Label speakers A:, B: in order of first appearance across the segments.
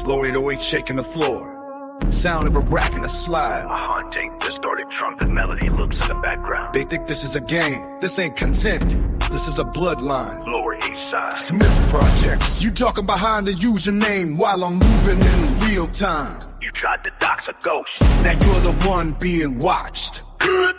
A: slow 808 shaking the floor. Sound of a rack and a slide.
B: A haunting, distorted trumpet melody loops in the background.
A: They think this is a game. This ain't consent. This is a bloodline.
B: Lower East Side.
A: Smith Projects. You talking behind the username while I'm moving in real time.
B: You tried to dox a ghost.
A: Now you're the one being watched. Boom!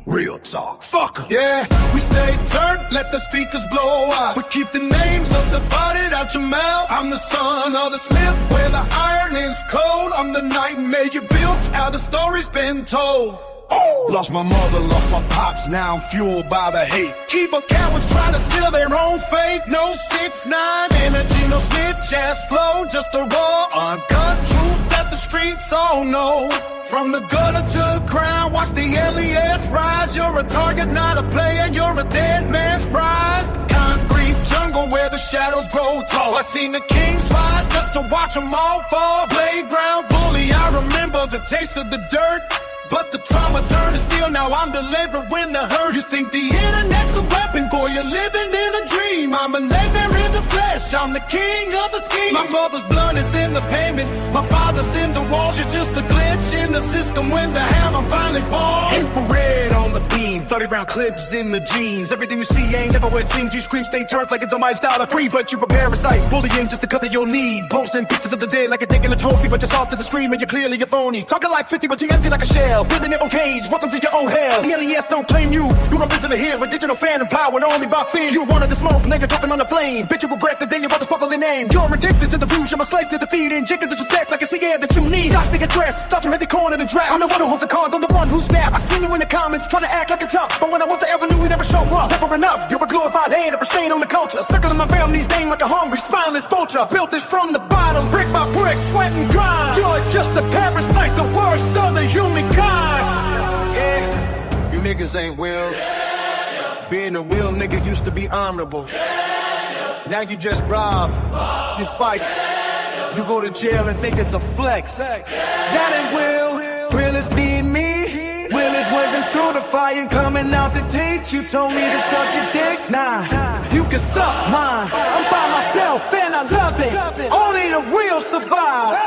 A: Real talk, fuck 'em. Yeah, we stay turned, let the speakers blow out. We keep the names of the bodied out your mouth. I'm the son of the Smith, where the iron is cold. I'm the nightmare you built, how the story's been told. Oh. Lost my mother, lost my pops, now I'm fueled by the hate. Keep a cowards trying to seal their own fate. No 6ix9ine energy, no snitch ass flow. Just a raw, uncut truth that the streets all know. From the gutter to the crown, watch the LES rise. You're a target, not a player, you're a dead man's prize. Concrete jungle where the shadows grow tall. I seen the kings rise just to watch them all fall. Playground bully, I remember the taste of the dirt. But the trauma turned to steel, now I'm delivering the hurt. You think the internet's a weapon, boy, you're living in a dream. I'm a nightmare in the flesh, I'm the king of the scheme. My mother's blood is in the pavement, my father's in the walls. You're just a glitch in the system when the hammer finally falls. Infrared on the beam, 30-round clips in the jeans. Everything you see ain't never what it seems. You scream state turns like it's a lifestyle of free, but you prepare a sight. Bullying just to cut that you'll need. Posting pictures of the dead like you're taking a trophy, but you're soft as a scream and you're clearly a phony. Talking like 50, but you empty like a shell. Building your own cage, welcome to your own hell. The LES don't claim you, you don't listen to here. A digital fan empowered only by fear. You wanted the smoke, now you're dropping on the flame. Bitch, you regret the day your brother spoke on their name. You're addicted to the blues, you're a slave to defeat. Injected disrespect like it's the air that you need. Shots to get dressed, stop you in the corner and drag. I'm the one who holds the cards, I'm the one who snap. I see you in the comments, trying to act like a tough. But when I want the avenue, we never show up. Never enough, you're a glorified hand, a stain on the culture. Circling my family's name like a hungry, spineless vulture. Built this from the bottom, brick by brick, sweat and grind. You're just a parasite, the worst of the humankind. Yeah, you niggas ain't real. Being a real nigga used to be honorable. Now you just rob, you fight, you go to jail and think it's a flex. That ain't real, real is being me. Real is waving through the fire and coming out the teach. You told me to suck your dick, nah, you can suck mine. I'm by myself and I love it, only the real survive.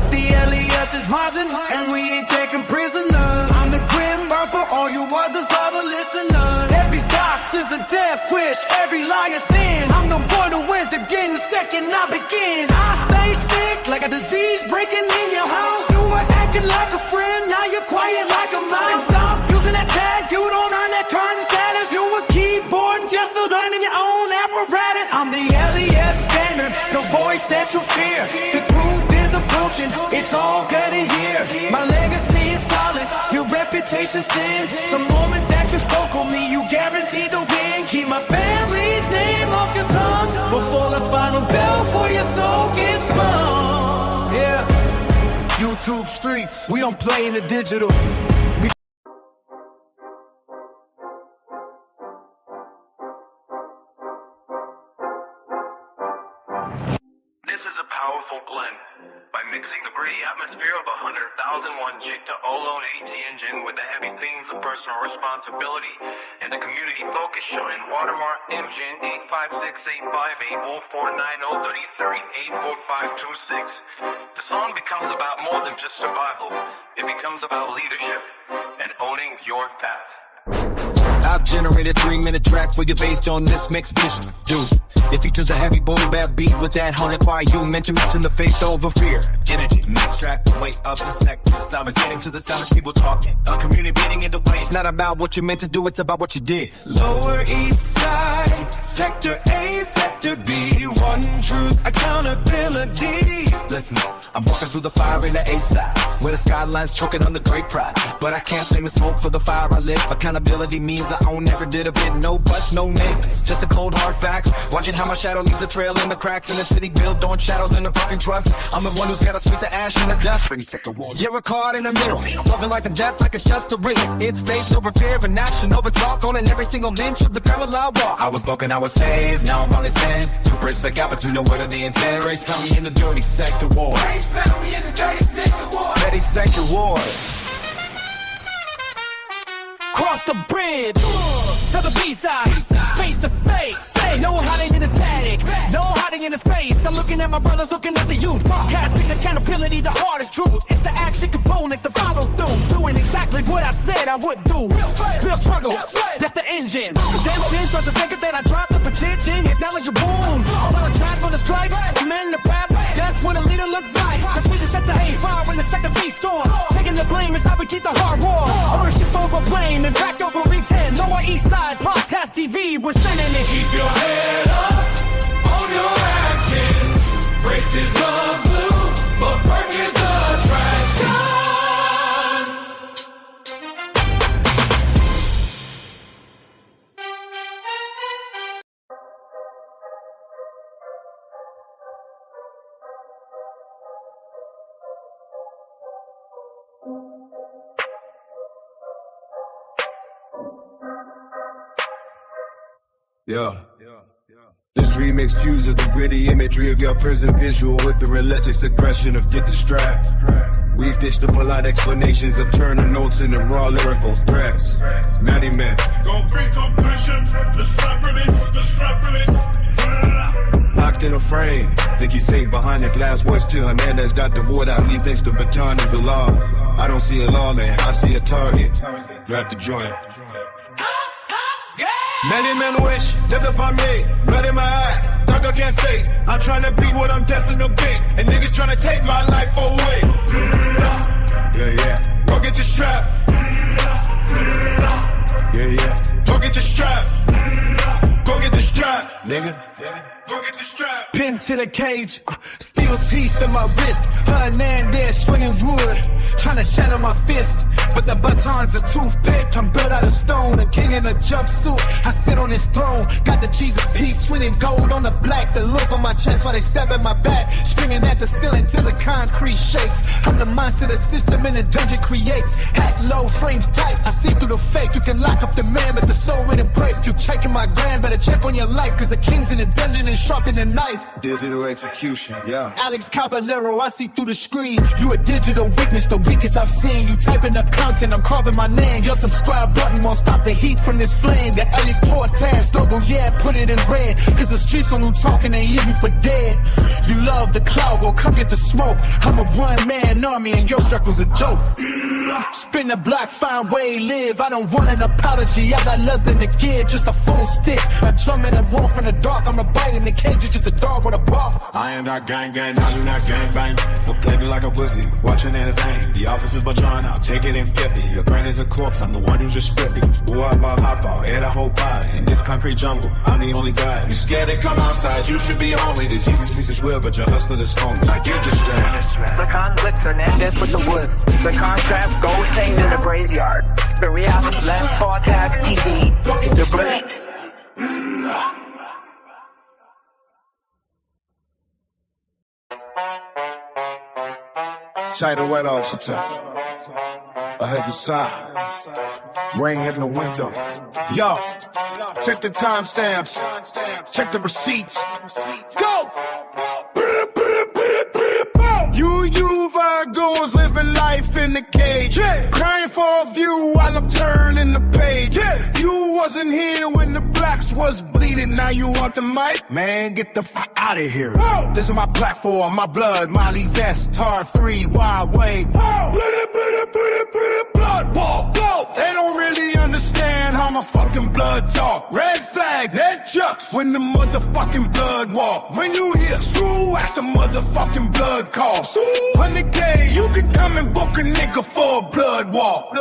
A: The LES is Martin and we ain't taking prisoners. I'm the Grim Reaper, all you others are the listeners. Every dox is a death wish, every lie is sin. I'm the one who wins the game the second I begin. I stay sick like a disease breaking in your house. You were acting like a friend, now you're quiet like a mouse. And stop using that tag, you don't earn that current status. You a keyboard just to learn in your own apparatus. I'm the LES standard, the voice that you fear. The truth is approaching, it's all good in here. My legacy is solid, your reputation stands. The moment that you spoke on me, you guaranteed to win. Keep my family's name off your tongue before the final bell for your soul gets rung. Yeah, YouTube streets, we don't play in the digital.
B: This is a powerful blend. By mixing the gritty atmosphere of 100,001 jig to Olo and AT engine with the heavy themes of personal responsibility and the community focus showing Watermark Engine 85685804903384526. The song becomes about more than just survival. It becomes about leadership and owning your path.
C: I've generated 3-minute track for you based on this mixed vision, dude. It features a heavy boom bap beat with that haunted choir you mentioned the faith over fear. Energy, mix track, the weight of the sector. Simultaneous to the sound of people talking. A community beating in the way. It's not about what you meant to do, it's about what you did. Lower East Side, Sector A, Sector B. One truth, accountability. Listen, I'm walking through the fire in the A side, where the skyline's choking on the great pride. But I can't blame the smoke for the fire I lit. Accountability means I own every bit of it. No buts, no names, just the cold hard facts. Watching how my shadow leaves a trail in the cracks in the city built on shadows and the parking trust. I'm the one who's gotta sweep the ash in the dust. You're a card in the middle, solving life and death like it's just a riddle. It's faith over fear and action over talk, owning every single inch of the parallel I walk. I was broken, I was saved, now I'm on this end. To bridge the gap between the word of the intent. Grace found me in the dirty sector war. Grace found me in the dirty sector war. Petty sector wars.
D: across the bridge to the B-side, face to face. No hiding in his paddock, no hiding in his space. I'm looking at my brothers, looking at the youth. Casting accountability, the hardest truth. It's the action component, the follow through. Doing exactly what I said I would do. Real struggle, that's the engine. Redemption starts the second that I drop the petition. Acknowledge your boom. Apologize for the stripes, command the path. That's what a leader looks like. The tweet set the hate fire when the second beat storm. Taking the blame is how we keep the heart war. Ownership over blame, impact over retend. Lower East Side, Podcast TV, we're sending it.
A: Keep your head up on your actions. Race is the blue, but Perk is the attraction.
C: Yeah. This remix fuses the gritty imagery of your prison visual with the relentless aggression of Get the Strap. We've ditched the polite explanations of turning notes into raw lyrical threats. Matty Man.
A: Don't bring completions, the strap remix.
C: Locked in a frame. Think he's safe behind the glass. Voice to Hernandez got the ward out. He thinks the baton is the law. I don't see a lawman, I see a target. Grab the joint. Many men wish death upon me, blood in my eye, talk I can't say. I'm trying to be what I'm destined to be, and niggas trying to take my life away. Yeah. Go get your strap. Yeah. Go get your strap. Go get the strap, nigga. Go get the strap.
D: Pin to the cage, steel teeth in my wrist. Hernandez swinging wood, trying to shatter my fist. But the baton's a toothpick, I'm built out of stone. A king in a jumpsuit, I sit on his throne. Got the Jesus piece, swinging gold on the black. The looks on my chest while they stab at my back. Screaming at the ceiling till the concrete shakes. I'm the monster the system in the dungeon creates. Hack low, frames tight, I see through the fake. You can lock up the man, but the soul wouldn't break. You checking my grand, better check on your life. Cause the king's in the dungeon and sharpen the knife.
C: Digital execution, yeah.
D: Alex Caballero, I see through the screen. You a digital weakness, the weakest I've seen. You typing up content, I'm carving my name. Your subscribe button won't stop the heat from this flame. The Ellis Cortez logo, yeah, put it in red. Cause the streets on who talking, they leave you for dead. You love the cloud, well come get the smoke. I'm a one-man army and your circle's a joke. Spin the block, find way live. I don't want an apology, I got nothing to give, just a full stick. A drum and a roll from the dark, I'm a bite in the cage, it's just a dog with a bark.
C: I am not gang, I do not gang bang. Don't play me like a pussy, watching it as hang. The officers but John, I'll take it in 50. Your brain is a corpse, I'm the one who's just 50. Who I about hop out, air the whole pie. In this concrete jungle, I'm the only guy. You scared to come outside, you should be homely. The Jesus piece is real, but your hustler is phony. I get the strap.
E: The conflict, Hernandez with the wood. The contrast, gold stained in the graveyard. The reality, last Podcast TV. The blade.
A: Tight the wet off, she a heavy sigh. Rain hitting the window. Yo, check the timestamps. Check the receipts. Go! You Virgos living life in the cage. Crying for a view while I'm turning the page. You wasn't here when the blacks was bleeding. Now you want the mic? Man, get the fuck out of here. This is my platform, my blood, Molly's S, Tar 3, Wild Wave. Blood walk, go. They don't really understand how my fucking blood talk. Red flag, head chucks when the motherfucking blood walk. When you hear screw, ask the motherfucking blood call. 100K, you can come and book a nigga for a blood walk.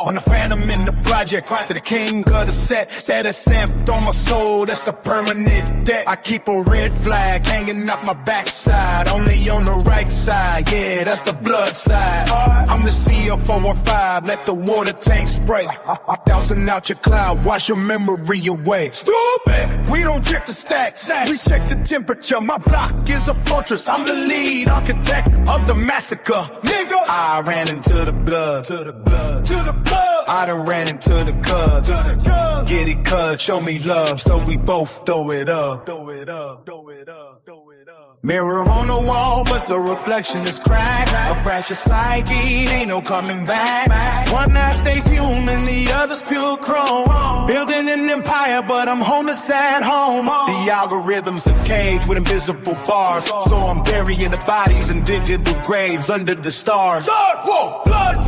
A: On the phantom in the project, to the king of the set. That is stamped on my soul, that's a permanent debt. I keep a red flag hanging up my backside, only on the right side, yeah, that's the blood side. I'm the CL415, let the water tank spray. I'm dousing out your cloud, wash your memory away. Stupid! We don't check the stacks, we check the temperature. My block is a fortress, I'm the lead architect of the massacre. Nigga, I ran into the blood, to the blood, to the blood. I done ran into the cuz, to the cuz. Get it cuz, show me love, so we both throw it up, throw it up, throw it up, throw it up. Mirror on the wall, but the reflection is cracked. A fractured psyche, ain't no coming back. One eye stays human, the other's pure chrome. Building an empire, but I'm homeless at home. The algorithm's a cage with invisible bars. So I'm burying the bodies in digital graves under the stars. Blood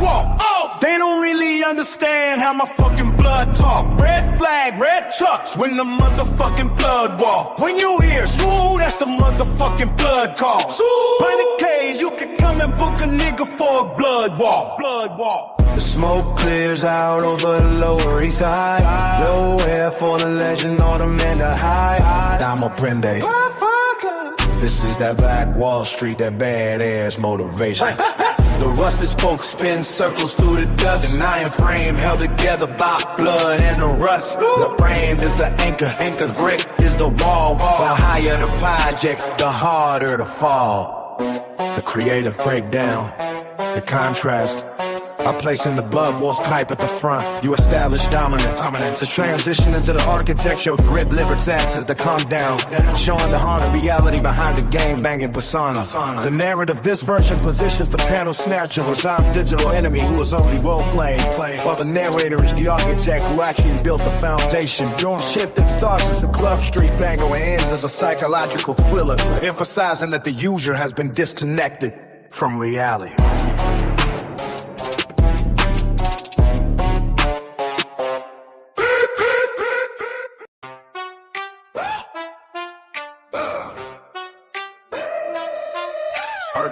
A: war, oh! They don't really understand how my fucking blood talk. Red flag, red chucks, when the motherfucking blood walk. When you hear swoo, that's the motherfucking blood call. By the cage, you can come and book a nigga for a blood walk. Blood walk. The smoke clears out over the Lower East Side. Nowhere for the legend or the men to hide. Damo Prende. This is that Black Wall Street, that badass motivation. The rusted spokes spin circles through the dust. An iron frame held together by blood and the rust. The frame is the anchor, anchor's brick is the wall. The higher the projects, the harder the fall. The creative breakdown, the contrast. I place in the blood walls type at the front. You establish dominance. The transition into the architecture of grit libertas is the calm down. Showing the haunted reality behind the game banging persona. The narrative, this version positions the panel snatcher as I'm digital enemy who is only role playing. While the narrator is the architect who actually built the foundation. Doing shifting starts as a club street banger and ends as a psychological thriller. Emphasizing that the user has been disconnected from reality.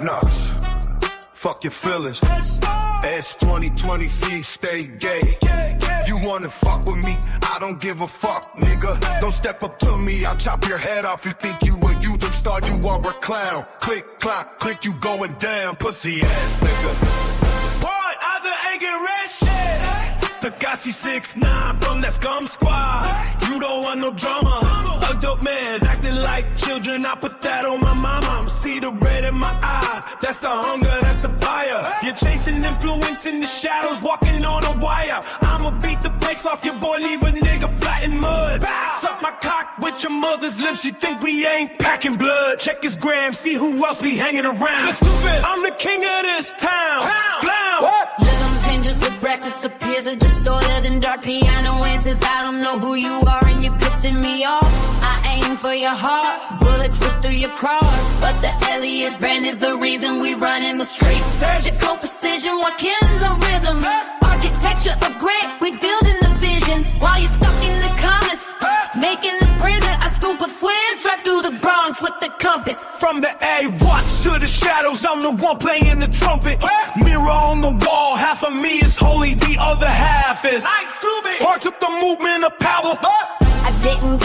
A: Knocks. Fuck your feelings. S2020C, stay gay. You wanna fuck with me? I don't give a fuck, nigga. Don't step up to me, I'll chop your head off. You think you a YouTube star, you are a clown. Click, clock, click, you going down, pussy ass nigga. Part of the ignorant shit. Takashi 6ix9ine from that scum squad. You don't want no drama. A dope man acting like children. I put that on my mama. See the red in my eye. That's the hunger, that's the fire. You're chasing influence in the shadows, walking on a wire. I'ma beat the brakes off your boy, leave a nigga flat in mud. Suck my cock with your mother's lips. You think we ain't packing blood? Check his gram, see who else be hanging around. Stupid, I'm the king of this town. Clown. What?
F: Rhythm changes with breakfast appears are distorted and dark piano enters. I don't know who you are and you're pissing me off. I aim for your heart, bullets whip through your cross. But the Elliott brand is the reason we run in the streets. Surgical precision, walking the rhythm. Architecture of great, we building the vision. While you're stuck in the comments, making the prison. I scoop a fizz right through the Bronx with the compass.
A: From the A-Watch to the shadows, I'm the one playing the trumpet. Mirror on the wall, half of me is holy, the other half is parts of the movement of power.
F: I didn't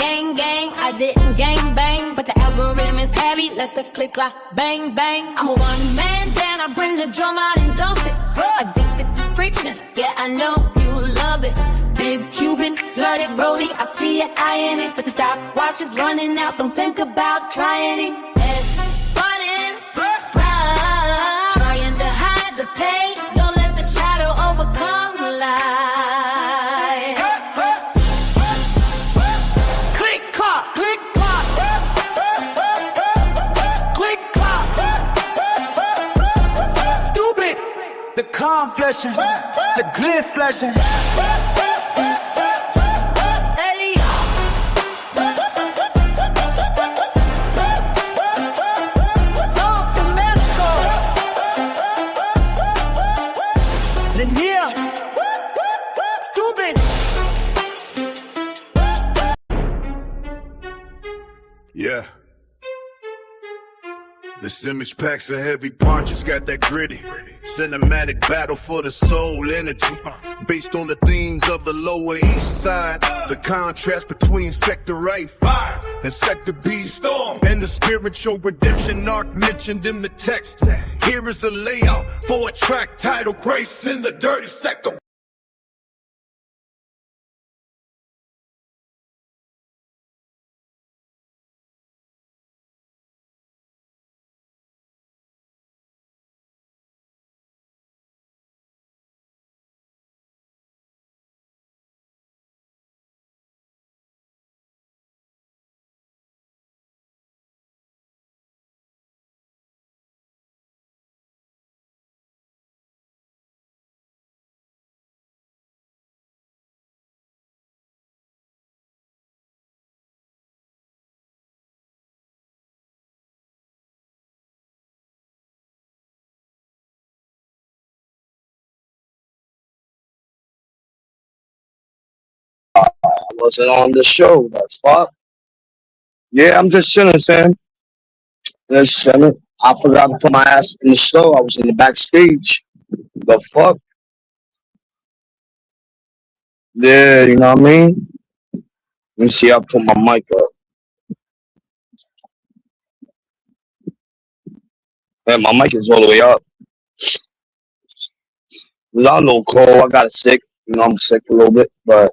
F: I didn't gang bang, but the algorithm is heavy, let the click clock bang bang. I'm a one man band, I bring the drum out and dump it. Addicted to friction, yeah I know you love it. Big Cuban, flooded Brody, I see your eye in it, but the stopwatch is running out, don't think about trying it. It's running, run, trying to hide the pain, don't let the shadow overcome the light.
A: The calm flashing, the glare flashing. Soft to medical. Lanier, stupid. Yeah. This image packs a heavy punch, it's got that gritty cinematic battle for the soul energy. Based on the themes of the Lower East Side, the contrast between Sector Right Fire and Sector B Storm, and the spiritual redemption arc mentioned in the text. Here is a layout for a track titled Grace in the Dirty Sector.
G: I wasn't on the show. The fuck? Yeah, I'm just chilling, Sam. Just chilling. I forgot to put my ass in the show. I was in the backstage. The fuck? Yeah, you know what I mean? Let me see. I put my mic up. Man, my mic is all the way up. Cause I'm a little cold. I got it sick. You know, I'm sick a little bit, but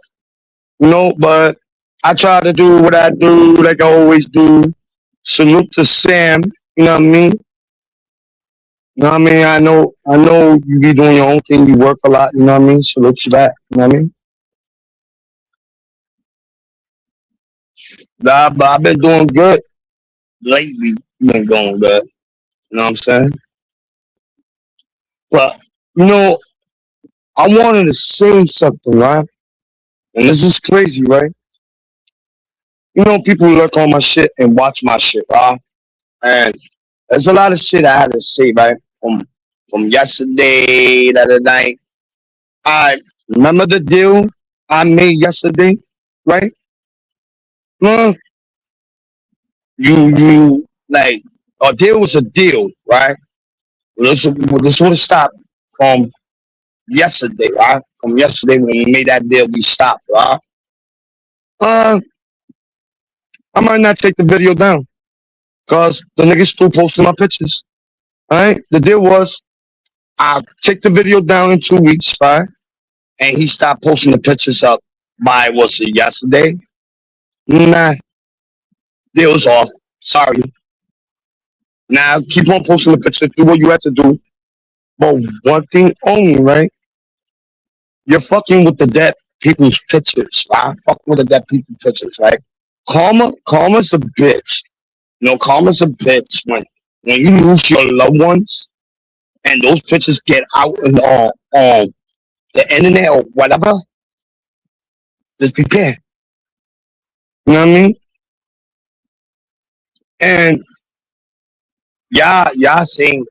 G: but I try to do what I do, like I always do. Salute to Sam. You know what I mean? You know what I mean? I know you be doing your own thing. You work a lot. You know what I mean? Salute to that. You know what I mean? Nah, but I've been doing good lately. Been going good. You know what I'm saying? But I wanted to say something, right? And this is crazy, right? People look on my shit and watch my shit, right? And there's a lot of shit I had to say, right? From yesterday, the other night. I remember the deal I made yesterday, right? Well, you like a deal was a deal, right? This would have stopped from yesterday, right? From yesterday when we made that deal, we stopped, right? Uh, I might not take the video down because the niggas still posting my pictures. All right, the deal was I'll take the video down in 2 weeks, right? And he stopped posting the pictures up by was it yesterday? Nah, deal's off. Sorry. Now keep on posting the picture. Do what you have to do. But one thing only, right? You're fucking with the dead people's pictures, right? Fuck with the dead people's pictures, right? Karma's a bitch. Karma's a bitch when you lose your loved ones and those pictures get out and on the internet or whatever. Just prepare. You know what I mean? And y'all saying,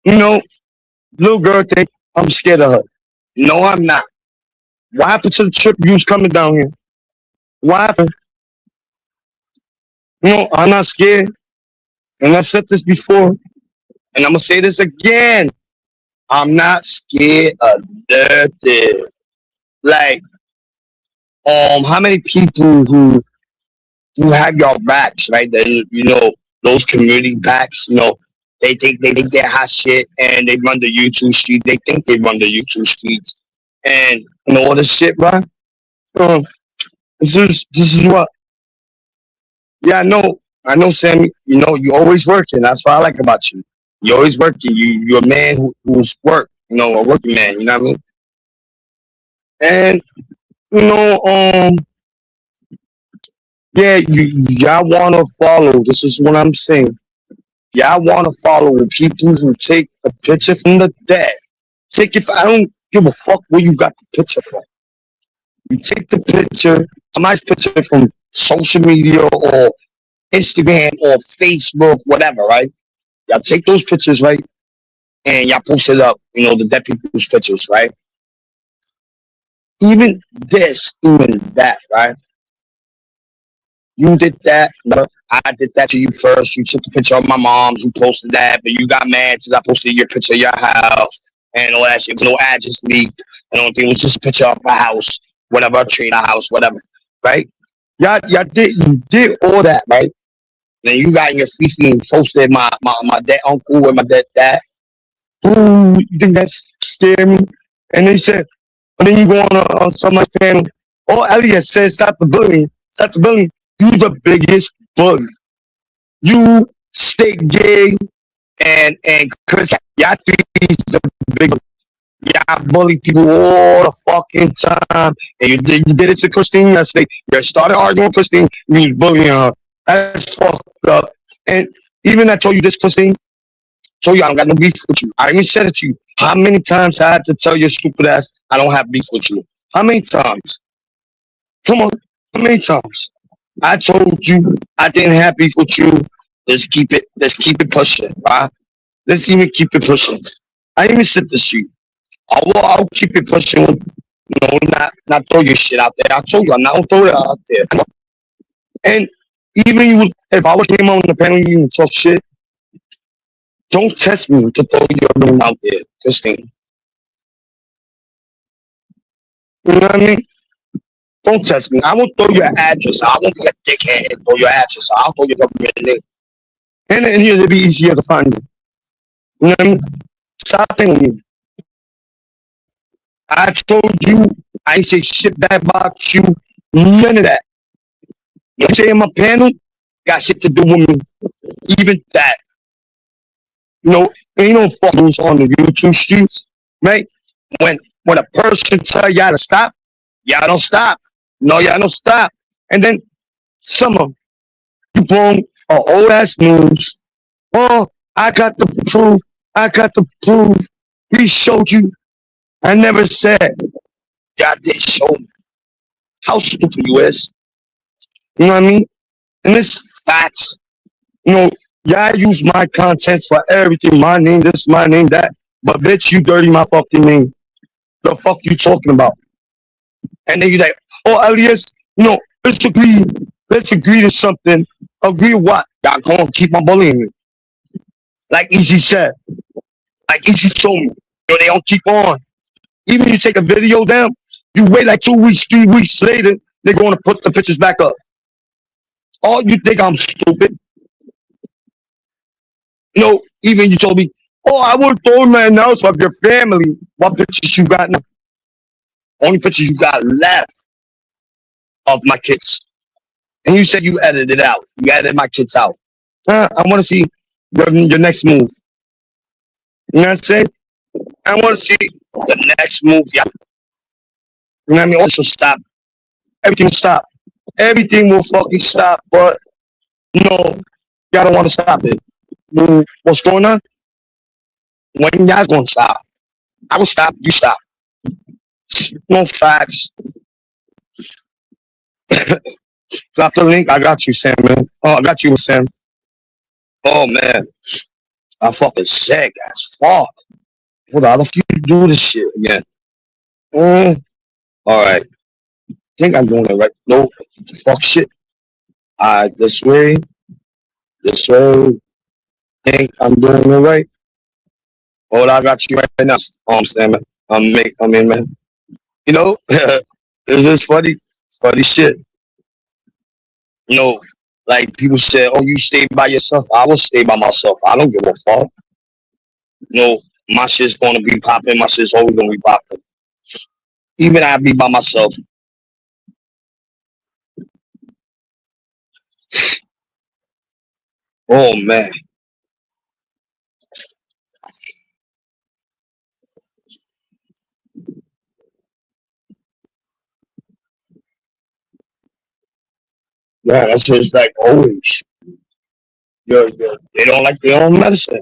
G: little girl think I'm scared of her. No, I'm not. What happened to the trip you was coming down here? What happened? I'm not scared. And I said this before, and I'm gonna say this again. I'm not scared of nothing. Like, how many people who have your backs, right? Then those community backs. They think they're hot shit, and they run the YouTube streets. They think they run the YouTube streets, and all this shit, right? This is what. Yeah, I know, Sammy. You always working. That's what I like about you. You always working. You're a man who's work. A working man. You know what I mean? And yeah, y'all want to follow. This is what I'm saying. Y'all want to follow people who take a picture from the dead. I don't give a fuck where you got the picture from. You take the picture, a nice picture from social media or Instagram or Facebook, whatever, right? Y'all take those pictures, right? And y'all post it up, the dead people's pictures, right? Even that, right? You did that. I did that to you first. You took a picture of my mom's. You posted that, but you got mad because I posted your picture of your house and all that shit. No address leaked. And all thing. It was just a picture of my house, whatever, a tree in a house, whatever, right? You did all that, right? Then you got in your feces and posted my dead uncle and my dead dad. Ooh, you think that's scared me? And then you go on somebody's panel. Oh, Elliot said, stop the bullying. Stop the bullying. You the biggest bully. You stay gay and Chris, y'all the big. Y'all bully people all the fucking time. And you did it to Christine yesterday. You started arguing with Christine. You was bullying her. That's fucked up. And even I told you this, Christine. Told you I don't got no beef with you. I even said it to you. How many times I had to tell your stupid ass I don't have beef with you? How many times? Come on. How many times? I told you I didn't have beef with you. Let's keep it pushing, right? Let's even keep it pushing. I even said this to you. I'll keep it pushing No, not throw your shit out there. I told you I'm not gonna throw it out there. And even you, if I would came on the panel, you would talk shit. Don't test me to throw your name out there, Christine. You know what I mean? Don't test me. I won't throw your address out. I won't be a dickhead and throw your address out. I'll throw your government name. And it'll be easier to find you. You know what I mean? Stop thinking with me. I told you I ain't say shit bad about you. None of that. You say in my panel, got shit to do with me. Even that. You know, ain't no fuckers on the YouTube streets, right? When a person tell y'all to stop, y'all don't stop. No, y'all don't stop. And then some of you bring old ass news. Oh, I got the proof. I got the proof. We showed you. I never said. Y'all did show me. How stupid you is. You know what I mean? And it's facts. You know, y'all use my content for everything. My name, this, my name, that. But bitch, you dirty my fucking name. The fuck you talking about? And then you like, oh, Elias, you know, let's agree. Let's agree to something. Agree what? Y'all gonna keep on bullying me. Like Easy said. Like Easy told me. You know, they don't keep on. Even if you take a video down, you wait like 2 weeks, 3 weeks later, they're going to put the pictures back up. Oh, you think I'm stupid? You know, even you told me, oh, I would throw my announcement of your family. What pictures you got now? Only pictures you got left of my kids. And you said you edited it out. You edited my kids out. I want to see your next move. You know what I'm saying? I want to see the next move. Yeah. You know what I mean? Also stop. Everything will stop. Everything will fucking stop. But no, y'all don't want to stop it. What's going on? When y'all gonna stop? I will stop. You stop. No facts. Drop the link. I got you, Sam, man. Oh, I got you, Sam. Oh, man. I'm fucking sick as fuck. Hold on. How the fuck you do this shit again? All right. I think I'm doing it right. No, fuck shit. This way. This way. I think I'm doing it right. Hold on. I got you right now. Sam, man. I'm in, man. You know, this is funny. Funny shit. You know, like people say, oh, you stay by yourself. I will stay by myself. I don't give a fuck. You know, my shit's going to be popping. My shit's always going to be popping. Even I be by myself. Oh, man. Yeah, that's just like always. They don't like their own medicine.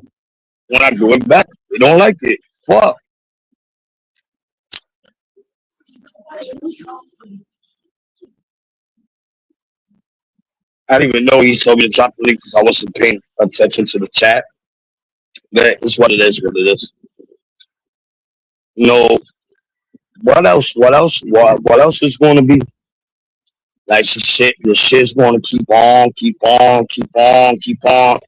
G: When I do it back, they don't like it. Fuck. I didn't even know he told me to drop the link because I wasn't paying attention to the chat. But it's what it is, what it is. No, what else? What else? What else is going to be? Like the shit's going to keep on, keep on, keep on, keep on.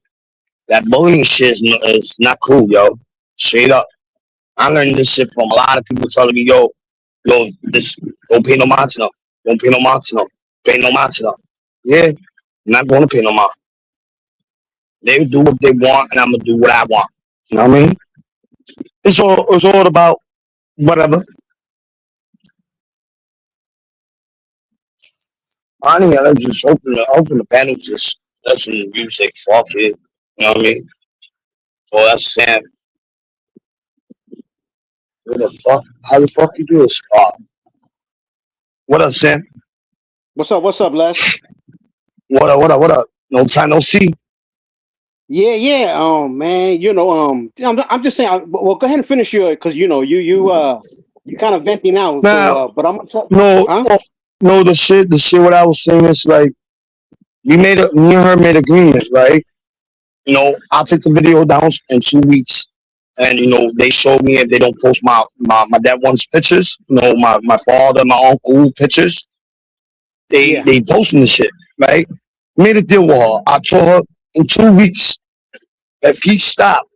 G: That bullying shit is not cool, yo. Straight up. I learned this shit from a lot of people telling me, yo, this don't pay no mind to them. Don't pay no mind to them. Pay no mind to them. Yeah, I'm not going to pay no mind. They do what they want, and I'm gonna do what I want. You know what I mean? It's all about whatever. I think I just open the panel, just listen to music, fuck it. You know what I mean? Oh, that's Sam. What the fuck? How the fuck you do this? What up, Sam?
H: What's up, Les?
G: What up? No time, no see.
H: Yeah. Man, you know, I'm just saying. Well, go ahead and finish your, because you know, you kind of venting out.
G: Nah,
H: so, but I'm gonna talk.
G: No, the shit. What I was saying is like, me and her made agreements, right? You know, I'll take the video down in 2 weeks. and they showed me if they don't post my dad one's pictures, my father, my uncle pictures,
H: Yeah.
G: they posting the shit, right? Made a deal with her. I told her in 2 weeks if he stopped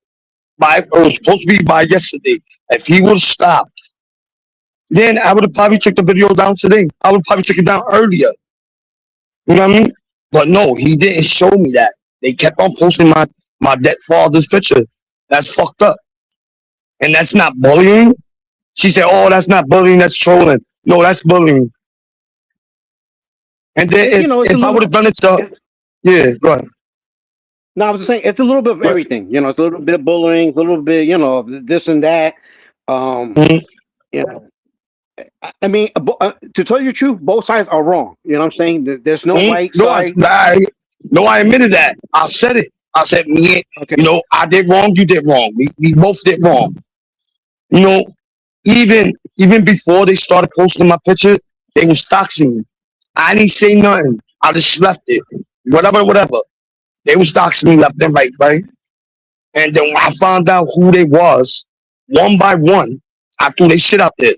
G: it was supposed to be by yesterday. If he would stop, then I would have probably took the video down today. I would probably took it down earlier. You know what I mean? But no, he didn't show me that. They kept on posting my dead father's picture. That's fucked up. And that's not bullying. She said, "Oh, that's not bullying. That's trolling." No, that's bullying. And then
H: You know, it's a
G: if I would
H: little.
G: have done it to, yeah, go ahead.
H: No, I was just saying it's a little bit of
G: Right.
H: everything. You know, it's a little bit of bullying, a little bit, this and that. Um,
G: Mhm.
H: you know, I mean, to tell you the truth, both sides are wrong. You know what I'm saying? There's no right
G: No,
H: side.
G: I admitted that. I said it. I said, me,
H: Okay.
G: I did wrong. You did wrong. We both did wrong. You know, even before they started posting my picture, they was doxing me. I didn't say nothing. I just left it. Whatever. They was doxing me left and right? And then when I found out who they was, one by one, I threw they shit out there.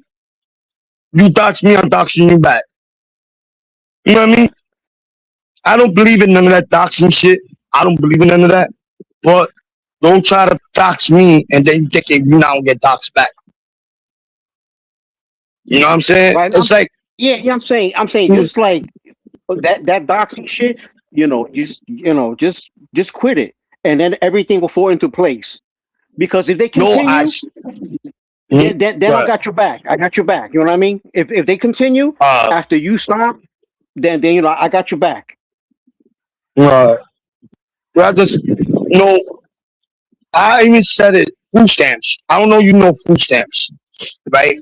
G: You dox me, I'm doxing you back. You know what I mean? I don't believe in none of that doxing shit. I don't believe in none of that. But don't try to dox me and then you think you not gonna get doxed back. You know what I'm saying?
H: Right.
G: It's like,
H: Yeah. I'm saying
G: mm,
H: just like that doxing shit. Just quit it, and then everything will fall into place. Because if they
G: no,
H: continue, then I
G: right.
H: got your back. I got your back. You know what I mean? If they continue
G: Uh,
H: after you stop, then I got your back.
G: right. I just, I even said it. Food stamps. I don't know. Food stamps, right?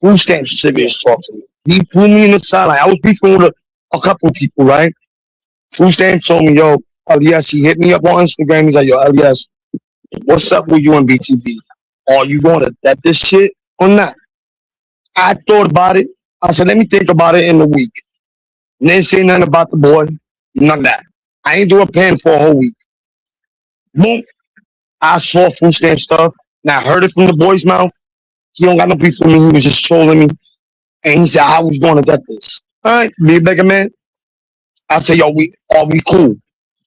G: Food stamps.
H: Yeah.
G: Serious talk to me. He put me in the sideline. I was beefing with a couple of people, right? Food stamps told me, yo, Elias, he hit me up on Instagram. He's like, yo, Elias, what's up with you and BTB? Are you going to bet this shit or not? I thought about it. I said, let me think about it in a week. And didn't say nothing about the boy. None of that. I ain't do a pen for a whole week. Boom. I saw food stamp stuff. Now I heard it from the boy's mouth. He don't got no beef with me. He was just trolling me. And he said, how was going to get this? All right, be a bigger man. I said, yo, are we cool?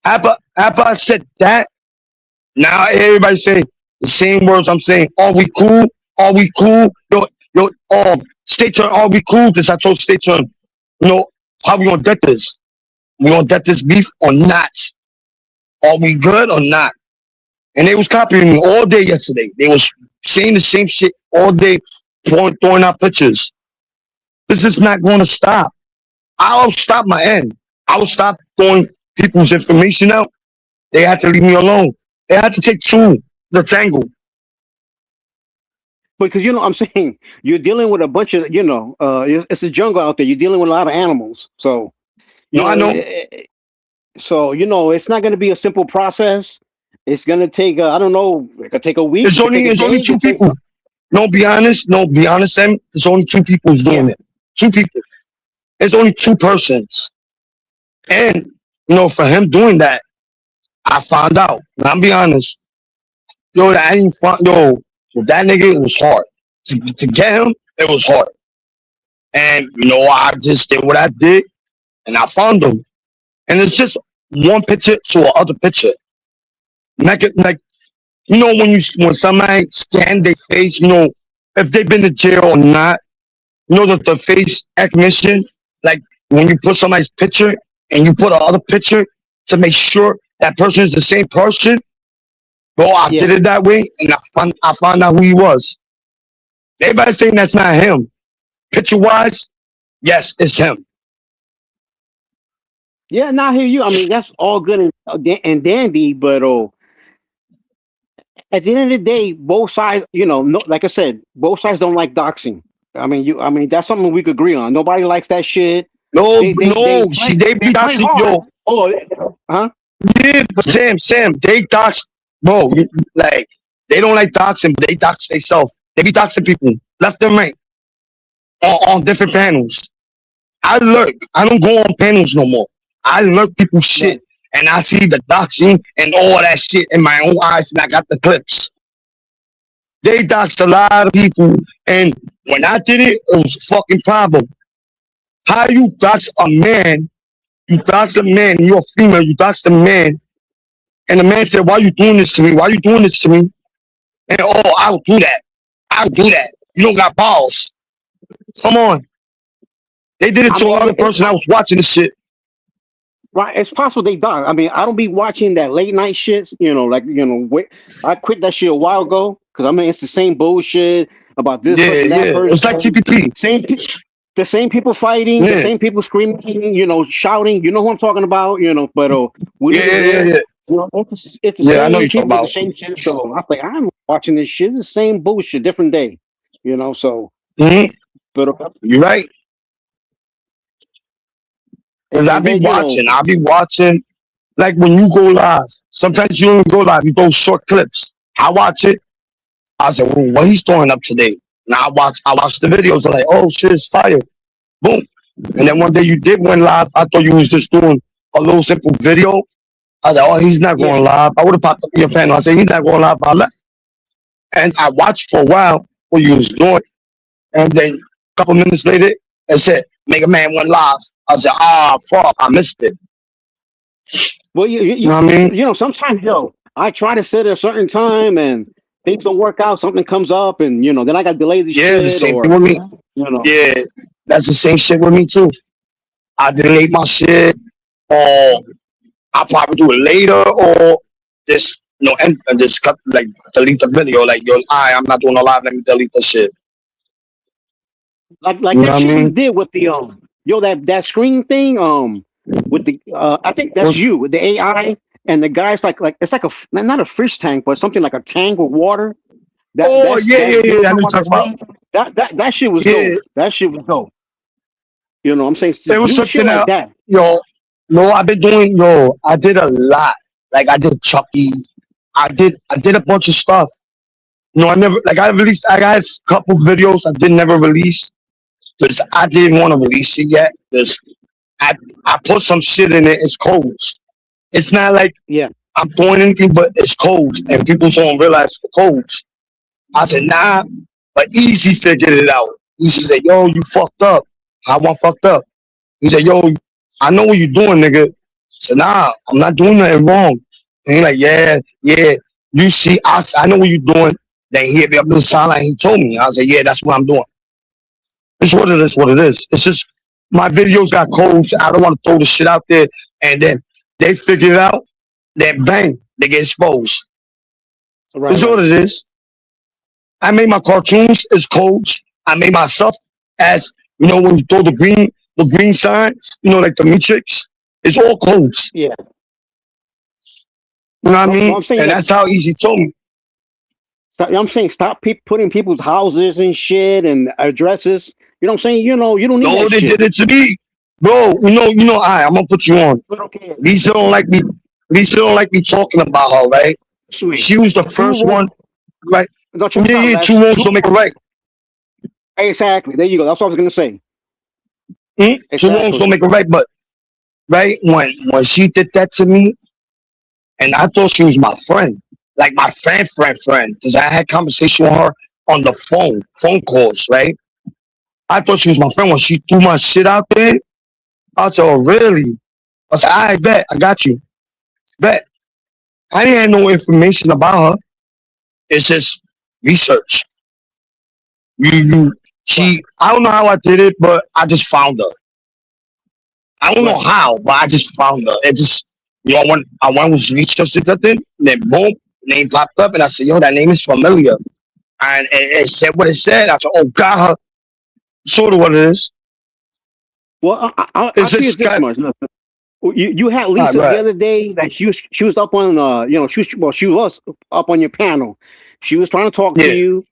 G: After I said that, now everybody saying the same words I'm saying. Are we cool? Are we cool? Yo, State Turn, are we cool? This I told State Turn, how we gonna get this? We gonna get this beef or not? Are we good or not? And they was copying me all day yesterday. They was saying the same shit all day, throwing out pictures. This is not going to stop. I'll stop my end. I'll stop throwing people's information out. They had to leave me alone. They had to take two, the tangle.
H: Because I'm saying you're dealing with a bunch of it's a jungle out there. You're dealing with a lot of animals. So
G: No, I know.
H: it's not going to be a simple process. It's going to take I don't know. It could take a week.
G: It's
H: it could take a
G: only
H: day,
G: two
H: it could take-
G: people. No, be honest, Sam. There's only two people who's doing it. Two people. There's only two persons. And for him doing that, I found out. And I'll be honest. Yo, I didn't find with that nigga, it was hard. To get him, it was hard. And I just did what I did and I found him. And it's just one picture to another picture. Like when somebody scan their face, if they've been to jail or not, the face recognition, like when you put somebody's picture and you put another picture to make sure that person is the same person. Bro, I did it that way, and I found out who he was. Everybody saying that's not him. Picture wise, yes, it's him.
H: Yeah, now I hear you. I mean, that's all good and dandy, but at the end of the day, both sides, no, like I said, both sides don't like doxing. I mean, that's something we could agree on. Nobody likes that shit.
G: No,
H: They
G: they be
H: play
G: doxing,
H: hard.
G: yo.
H: Oh, huh?
G: Yeah, but Sam, they dox, bro. Like they don't like doxing, but they dox themselves. They be doxing people left and right on different panels. I lurk. I don't go on panels no more. I lurk people's shit, and I see the doxing and all that shit in my own eyes, and I got the clips. They doxed a lot of people, and when I did it, it was a fucking problem. How you dox a man? You dox a man, and you're a female. You dox a man, and the man said, "Why you doing this to me? Why you doing this to me?" And oh, I'll do that. I'll do that. You don't got balls. Come on. They did it
H: I
G: to
H: mean,
G: another person. I was watching this shit.
H: right? It's possible they dox. I mean, I don't be watching that late night shit. Wait, I quit that shit a while ago because I mean it's the same bullshit about this
G: Yeah,
H: person, that
G: yeah.
H: person.
G: It's like TPP.
H: The same people fighting, the
G: Yeah,
H: same people screaming, shouting. You know who I'm talking about, but we
G: yeah,
H: live
G: yeah, yeah,
H: there.
G: yeah.
H: It's the
G: Yeah, I know
H: same
G: you're talking
H: people, the
G: about.
H: same shit. So I am like, I'm watching this shit. It's the same bullshit, different day. So
G: Hmm.
H: but
G: You're right. Because
H: and then
G: I be watching, like when you go live. Sometimes you don't even go live. You throw short clips. I watch it. I said, well, what he's throwing up today? And I watch the videos. I'm like, oh shit, it's fire. Boom. And then one day you did went live. I thought you was just doing a little simple video. I was like, oh, he's not
H: yeah,
G: going live. I would have popped up in your panel. I said, he's not going live. I left. And I watched for a while what you was doing. And then a couple minutes later, it said, Mega Man went live. I said, ah, fuck, I missed it.
H: well,
G: You know what I mean?
H: sometimes I try to set a certain time and things don't work out. Something comes up, and then I got delayed the
G: Yeah, the
H: shit,
G: same thing
H: or
G: with me.
H: you know,
G: Yeah, that's the same shit with me too. I delete my shit, or I'll probably do it later, or just and just cut like delete the video. Like yo, I'm not doing a live. Let me delete the shit.
H: like
G: You know
H: that
G: what I
H: shit you
G: mean?
H: did with the that screen thing with the I think that's
G: Well,
H: you with the AI and the guys like it's like not a fish tank but something like a tank with water. That
G: oh
H: that's
G: yeah, yeah,
H: that you know
G: yeah. I know
H: talking
G: what
H: about
G: you're
H: the
G: talking about.
H: screen. That shit was
G: Yeah,
H: dope. That shit was dope. I'm saying
G: there was
H: do shit
G: something
H: like
G: out.
H: that.
G: Yo, no, I've been doing. Yo, I did a lot. Like I did Chucky. I did a bunch of stuff. No, I never like I released. I got a couple videos I did never release because I didn't want to release it yet. Because I I put some shit in it. It's codes. It's not like
H: Yeah.
G: I'm doing anything, but it's codes, and people don't realize the codes. I said nah, but Easy figured it out. Easy said, "Yo, you fucked up. How I fucked up?" He said, "Yo, I know what you're doing, nigga." I said, "Nah, I'm not doing nothing wrong." And he like, "Yeah, yeah. You see, I know what you're doing." Then he hit me up in the sideline. He told me. I said, "Yeah, that's what I'm doing." It's what it is. What it is. It's just my videos got codes. I don't want to throw the shit out there, and then they figure it out. Then bang, they get exposed.
H: Right.
G: It's what
H: Right.
G: it is. I made my cartoons as codes. I made myself as when you throw the green signs, like the matrix. It's all codes.
H: Yeah.
G: You know what I
H: Well,
G: mean?
H: I'm saying
G: And
H: like
G: that's how Easy told me.
H: I'm saying stop putting people's houses and shit and addresses. You know what I'm saying? You don't need
G: No,
H: that
G: they
H: shit.
G: did it to me, bro. I'm gonna put you on.
H: But okay,
G: Lisa don't like me. Lisa don't like me talking about her, right?
H: sweet.
G: She was the
H: Two
G: first
H: wrongs.
G: one, right?
H: No, check
G: Yeah,
H: this out,
G: yeah.
H: Les.
G: Two wrongs don't make a right.
H: Exactly. There you go. That's what I was gonna say.
G: Two wrongs don't
H: Exactly.
G: make a right. But right when she did that to me, and I thought she was my friend, like my friend, because I had conversation with her on the phone calls, right? I thought she was my friend when she threw my shit out there. I said, "Oh, really?" I said, "I bet, I got you, bet." I didn't have no information about her. It's just research. You,
H: Right.
G: I don't know how I did it, but I just found her. I don't know
H: Right.
G: how, but I just found her. It just, I went with research or something, then boom, name popped up, and I said, "Yo, that name is familiar." And it said what it said. I said, "Oh, got her." Sort of what it is.
H: Well, I'll
G: It's
H: tell you
G: just
H: this
G: got.
H: much. Listen. You had
G: All right,
H: Lisa the
G: right.
H: other day that she was up on she was up on your panel. She was trying to talk to
G: Yeah.
H: you,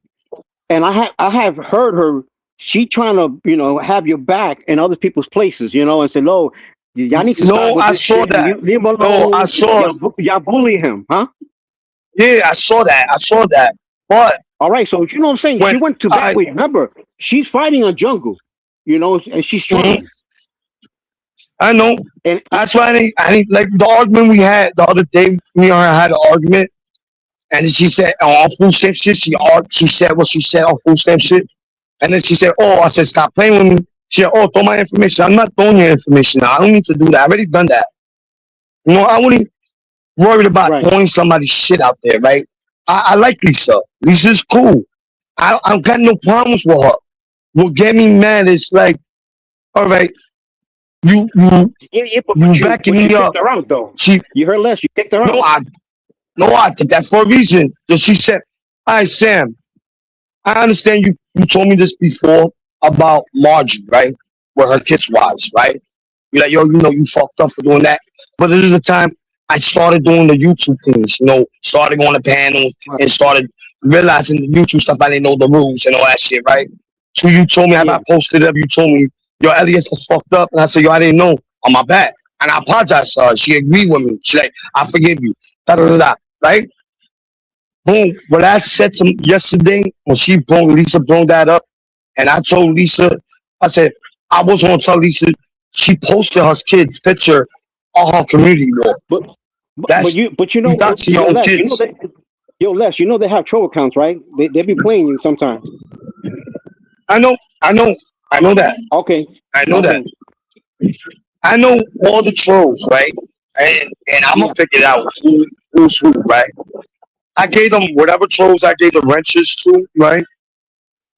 H: and I have heard her. She trying to have your back in other people's places, and said, "No, y'all need to stop
G: No,
H: with
G: I
H: this
G: saw
H: shit.
G: that.
H: Leave him
G: No, I
H: alone.
G: saw.
H: Y'all bully him, huh?"
G: Yeah, I saw that. I saw that. But
H: All right, so you know what I'm saying. She
G: when
H: went to bat
G: I,
H: with you. Remember, she's fighting a jungle, and she's
G: mhm,
H: strong.
G: I know.
H: And
G: That's why I didn't like the argument we had the other day. Me and her had an argument, And then she said, on food stamp shit, she said what she said on food stamp shit. And then she said, oh, I said, stop playing with me. She said, oh, throw my information. I'm not throwing your information now. I don't need to do that. I already done that. You know, I only worried about throwing somebody's shit out there, right? I like Lisa. Lisa's cool. I got no problems with her. What get me mad is like, all right, you backing me up.
H: Her out, though.
G: She,
H: you heard less. You kicked her out.
G: No, I did that for a reason. So she said, all right, Sam, I understand you told me this before about Margie, right? With her kids' wives, right? You're like, yo, you know, you fucked up for doing that. But this is the time I started doing the YouTube things, you know, started going to panels and started realizing the YouTube stuff. I didn't know the rules and all that shit, right? So you told me, I posted it up, you told me, yo, Elias was fucked up. And I said, yo, I didn't know, on my back. And I apologized to her. She agreed with me. She's like, I forgive you. Da-da-da-da. Right? Boom. What I said to yesterday, when Lisa brought that up, and I told Lisa, I said, I was going to tell Lisa, she posted her kids' picture on her community wall.
H: But you know,
G: Les,
H: you know they have troll accounts, right? They be playing you sometimes.
G: I know that.
H: Okay.
G: I know that. I know all the trolls, right? And I'm gonna figure out who's who, right? I gave them whatever trolls I gave the wrenches to, right?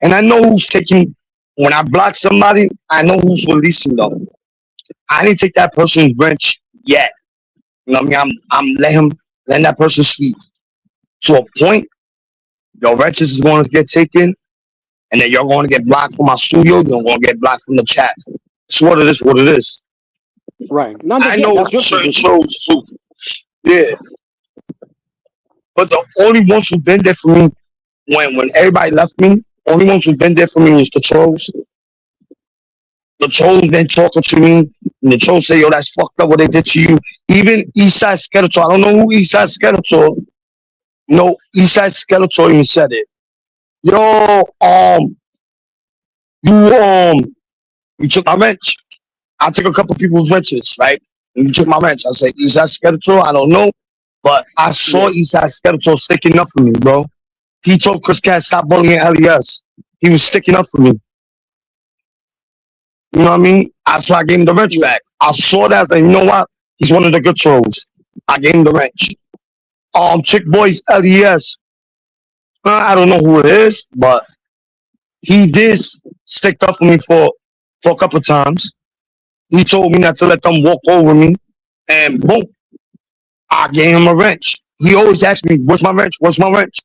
G: And I know who's taking. When I block somebody, I know who's releasing them. I didn't take that person's wrench yet. You know what I mean? I'm letting that person sleep. To a point, your wrenches is going to get taken, and then you're going to get blocked from my studio. You're going to get blocked from the chat. It's what it is.
H: Right.
G: I know certain trolls too. Yeah. But the only ones who've been there for me when everybody left me, only ones who've been there for me was the trolls. The trolls been talking to me, and the trolls say, yo, that's fucked up what they did to you. Even Eastside Skeletor, I don't know who Eastside Skeletor. No, Eastside Skeletor even said it. Yo, you took my wrench. I took a couple people's wrenches, right? And you took my wrench. I said, Eastside Skeletor, I don't know. But I saw Eastside Skeletor sticking up for me, bro. He told Chris Cat, stop bullying LES. He was sticking up for me. You know what I mean? That's why I gave him the wrench back. I saw that. I said, you know what? He's one of the good trolls. I gave him the wrench. Chick Boys LES. I don't know who it is, but he did stick up for me for a couple of times. He told me not to let them walk over me. And boom, I gave him a wrench. He always asked me, where's my wrench? Where's my wrench?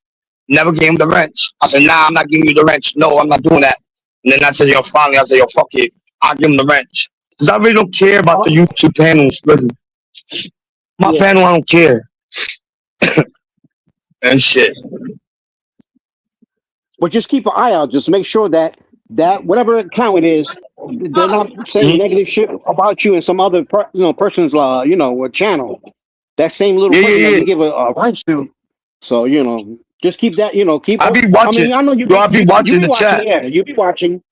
G: Never gave him the wrench. I said, nah, I'm not giving you the wrench. No, I'm not doing that. And then I said, yo, finally, I said, yo, fuck it. I'll give him the wrench. Because I really don't care about the YouTube panels, really. My panel, I don't care. And shit.
H: But just keep an eye out. Just make sure that whatever account it is, they're not saying negative shit about you and some other person's channel. That same little person that you give a rights to. So just keep that.
G: I'll be watching. I know I'll be watching the chat.
H: Yeah, you'll be watching.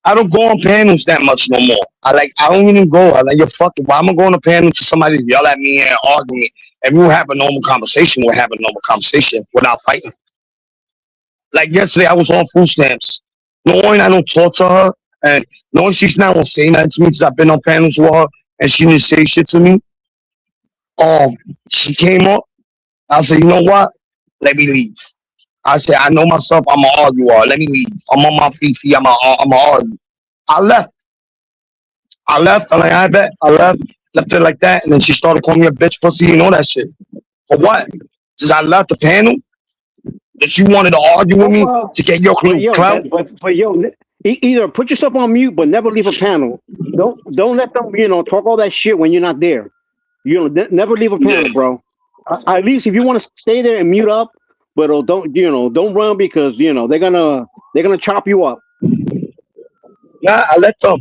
G: I don't go on panels that much no more. I don't even go. I like, you're fucking. Why am I going on panel to somebody to yell at me and argue me? If we have a normal conversation, we'll have a normal conversation without fighting. Like yesterday, I was on food stamps. Knowing I don't talk to her, and knowing she's not gonna say nothing to me because I've been on panels with her and she didn't say shit to me. She came up. I said, you know what? Let me leave. I said, I know myself. I'm an arguer. Let me leave. I'm on my feet. I'm an argue. I left. I'm like, I bet. I left it like that, and then she started calling me a bitch, pussy, and all that shit. For what? Because I left the panel. That you wanted to argue with me to get your clout.
H: But either put yourself on mute, but never leave a panel. Don't let them, talk all that shit when you're not there. Never leave a panel, bro. At least if you want to stay there and mute up, but don't run because they're gonna chop you up.
G: Yeah, I let them.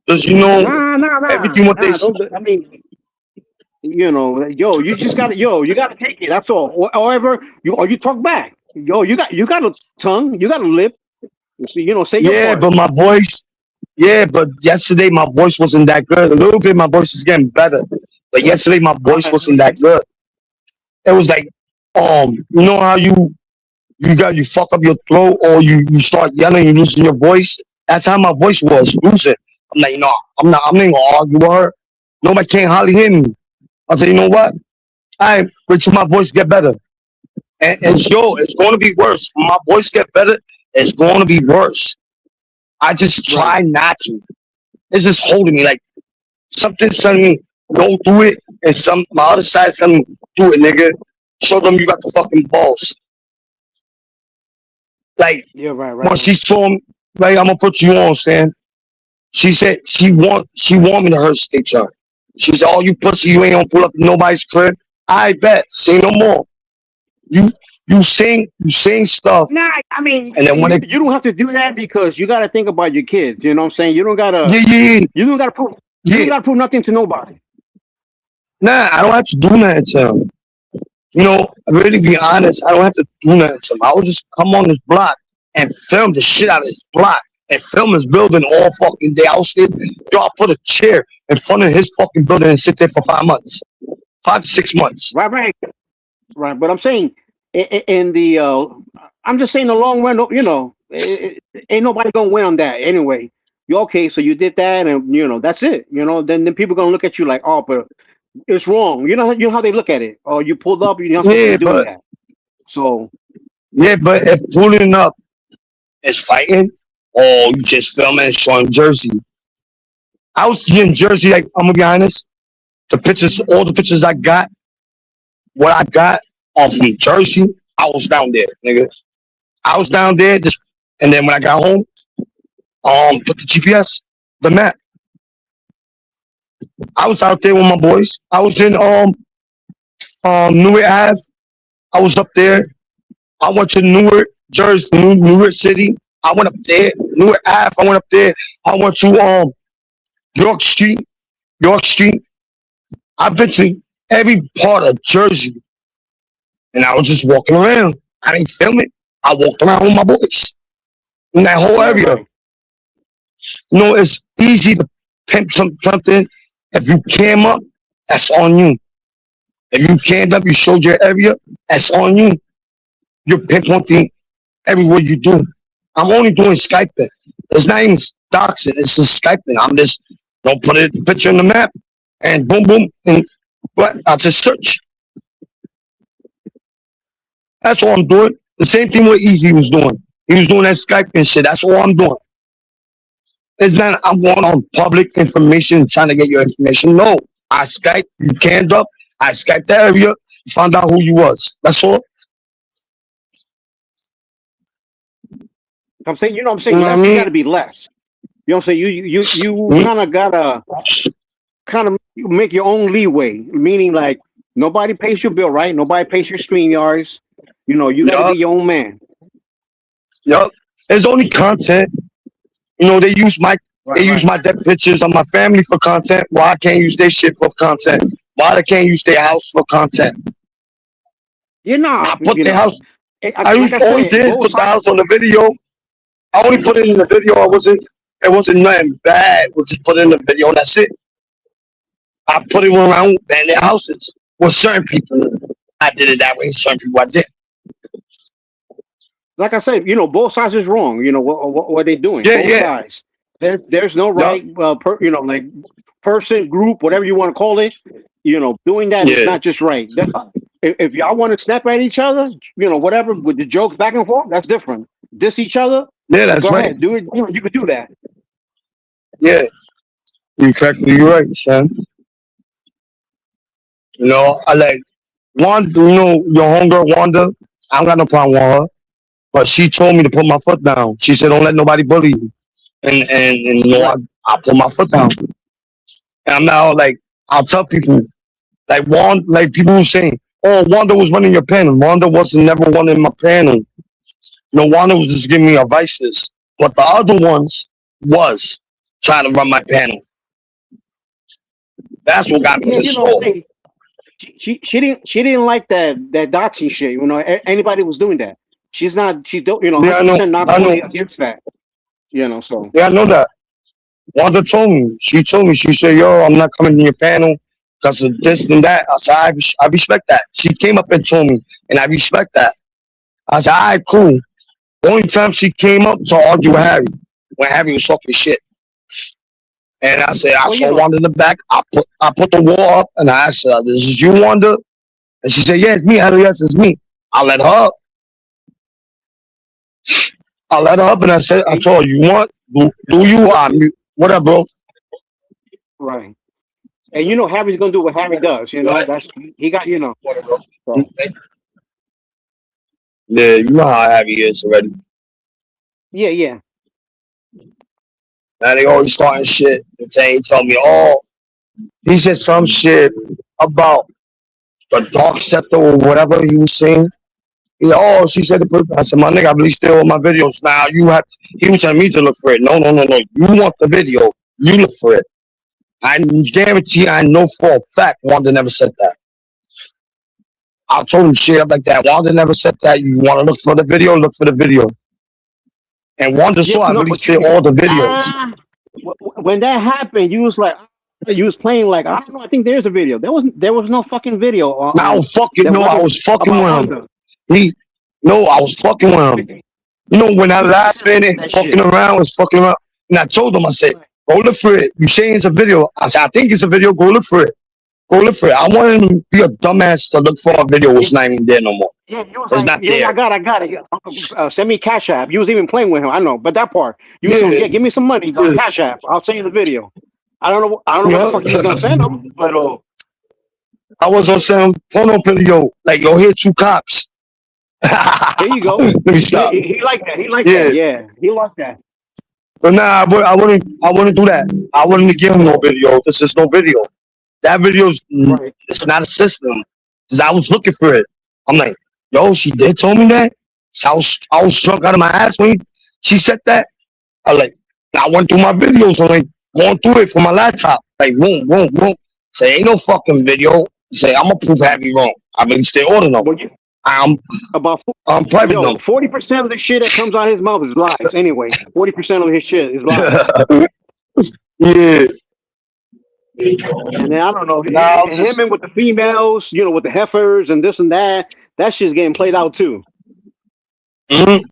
G: Because everything what they say.
H: I mean, you gotta take it. That's all. However, you talk back. You got a tongue. You got a lip. Say your part.
G: But my voice. Yeah, but yesterday my voice wasn't that good. A little bit, my voice is getting better. But yesterday my voice wasn't that good. It was like you know how you fuck up your throat or you start yelling, you losing your voice. That's how my voice was losing. I'm like, no, I'm not gonna argue with her. Nobody can't hardly hear me. I said, you know what? I wait till my voice get better. And sure, it's gonna be worse. When my voice get better, it's gonna be worse. I just try not to. It's just holding me like something telling me go through it, and my other side telling me do it, nigga. Show them you got the fucking balls. Like
H: Yeah, right,
G: when
H: right.
G: she saw me, like I'm gonna put you on, Sam. She said she want me to her state her. She said, "Oh, you pussy, you ain't gonna pull up to nobody's crib." I bet. Say no more. You you sing stuff,
H: Nah, I mean,
G: and then when it
H: you don't have to do that because you got to think about your kids. You know what I'm saying?
G: yeah yeah
H: You don't gotta prove, you don't
G: yeah
H: gotta prove nothing to nobody.
G: nah, I don't have to do nothing to him. You know, really be honest, I don't have to do nothing to him. I will just come on this block and film the shit out of this block and film his building all fucking day. I'll sit, yo, I'll put a chair in front of his fucking building and sit there for 5 months, 5 to 6 months.
H: Right, right, right. But I'm saying in the, I'm just saying the long run. You know, ain't nobody gonna win on that anyway. You okay? So you did that, and you know that's it. You know, then people gonna look at you like, oh, but it's wrong. You know how they look at it. Or you pulled up, you're not supposed to
G: Yeah,
H: be doing
G: but
H: that. So
G: if pulling up is fighting, or you just filming and showing Jersey. I was in Jersey, like I'm gonna be honest. The pictures, all the pictures I got, what I got are from Jersey. I was down there, nigga. I was down there just, and then when I got home, put the GPS, the map. I was out there with my boys. I was in Newark Ave. I was up there. I went to Newark, Jersey, Newark City. I went up there. Newark Ave. I went up there. I went to York Street, York Street. I've been to every part of Jersey, and I was just walking around. I didn't film it. I walked around with my boys in that whole
H: yeah,
G: area.
H: right.
G: You know, it's easy to pimp something. If you came up, that's on you. If you came up, you showed your area, that's on you. You're pinpointing everywhere you do. I'm only doing Skyping. It's not even doxing. It's just Skyping. I'm just don't put it picture in the map and boom boom and but I just search. That's all I'm doing. The same thing what Easy was doing. He was doing that Skyping shit. That's all I'm doing. It's not I'm going on public information trying to get your information. No. I Skype, you canned up, I Skyped the area, found out who you was. That's all.
H: I'm saying, you know, what I'm
G: You
H: saying
G: know what I
H: less. You
G: mean?
H: got to be less. You know what I'm saying? You
G: Hmm?
H: kind of gotta kind of make your own leeway. Meaning, like nobody pays your bill, right? Nobody pays your stream yards. You know, you got to be
G: Yup,
H: your own man.
G: yup. There's only content. You know, they use
H: Right, right.
G: my dead pictures of my family for content. Why I can't use their shit for content? Why they can't use their house for content?
H: You know,
G: I put
H: you
G: their
H: know.
G: house. I
H: Like
G: used
H: I
G: only
H: said,
G: did
H: both
G: put the
H: sides.
G: house on the video. I only put it in the video. It wasn't nothing bad. We just put it in the video. And that's it. I put it around and their houses. With certain people, I did it that way. Certain people, I did.
H: Like I said, you know, both sides is wrong. You know what they're doing.
G: Yeah,
H: Both
G: yeah.
H: sides. There's no
G: Yup.
H: right, you know, like person, group, whatever you want to call it. You know, doing that is
G: Yeah.
H: not just right. If y'all want to snap at each other, you know, whatever with the jokes back and forth, that's different. Diss each other,
G: Yeah, that's
H: go
G: right.
H: ahead, do it. You know, you could do that.
G: Yeah. You're right, son. You know, I like Wanda, you know, your homegirl Wanda, I don't got no problem with her. But she told me to put my foot down. She said, don't let nobody bully you. And you know,
H: Right.
G: I put my foot down. And I'm now like, I'll tell people, like Wanda, like people who saying, oh, Wanda was running your panel. Wanda wasn't never one in my panel. You know, Wanda was just giving me advices. But the other ones was trying to run my panel. That's what got me
H: Yeah,
G: to
H: you know,
G: stall.
H: hey, she didn't like that doxing shit. You know, anybody was doing that. She don't, you know,
G: Yeah, I
H: 100%
G: know.
H: not
G: I
H: fully
G: know.
H: against that. You know, so
G: Yeah, I know that. Wanda told me. She told me. She said, "Yo, I'm not coming to your panel because of this and that." I said, "I respect that." She came up and told me. and I respect that. I said, all right, cool. The only time she came up to argue with Harry, when Harry was talking shit. And I said, I saw Wanda in the back. I put the wall up, and I asked her, this is you, Wanda? And she said, yeah, it's me. Hell yes, it's me. I let her up. And I said, I told her, you want? Do you? Whatever, bro.
H: Right. And you know Harry's gonna do what Harry does. You know that's he got. You know. So.
G: Yeah, you know how Harry is already.
H: Yeah.
G: Now they always starting shit. He told me, oh, he said some shit about the dark scepter or whatever he was saying. He said, oh, she said the. I said, my nigga, I released still all my videos. Now you have. He was telling me to look for it. No. You want the video? You look for it. I guarantee I know for a fact Wanda never said that. I told him straight up like that. Wanda never said that. You want to look for the video? Look for the video. And Wanda saw I released all the videos.
H: When that happened, you was playing like I don't know. I think there's a video. There was no fucking video.
G: I was fucking with him. I was fucking with him. You know when I laughing and fucking around, and I told him, I said, go look for it. You saying it's a video? I said, I think it's a video. Go look for it. I wanted him to be a dumbass to look for a video which not even there no more.
H: Yeah, it's not there. I got it. Send me Cash App. You was even playing with him. I know, but that part. Give me some money. Cash App. I'll send you the video. I don't know what the fuck you was gonna send him, but
G: I was gonna send him porno video. Like, yo, here 2 cops.
H: There you go.
G: Let me stop.
H: He liked that. He liked that. Yeah, he liked that.
G: But nah, I wouldn't do that. I wouldn't give him no video. This is no video. That video's it's not a system. Cause I was looking for it. I'm like, yo, she did told me that. So I was drunk out of my ass when she said that. I went through my videos. I'm like going through it from my laptop. Like boom. Say ain't no fucking video. Say I'm gonna prove Harry wrong. I mean, stay order no. I'm private.
H: 40% of the shit that comes out of his mouth is lies. Anyway, 40% of his shit is lies.
G: Yeah.
H: And then I don't know, him with the females, you know, with the heifers and this and that shit's getting played out too.
G: Mm-hmm.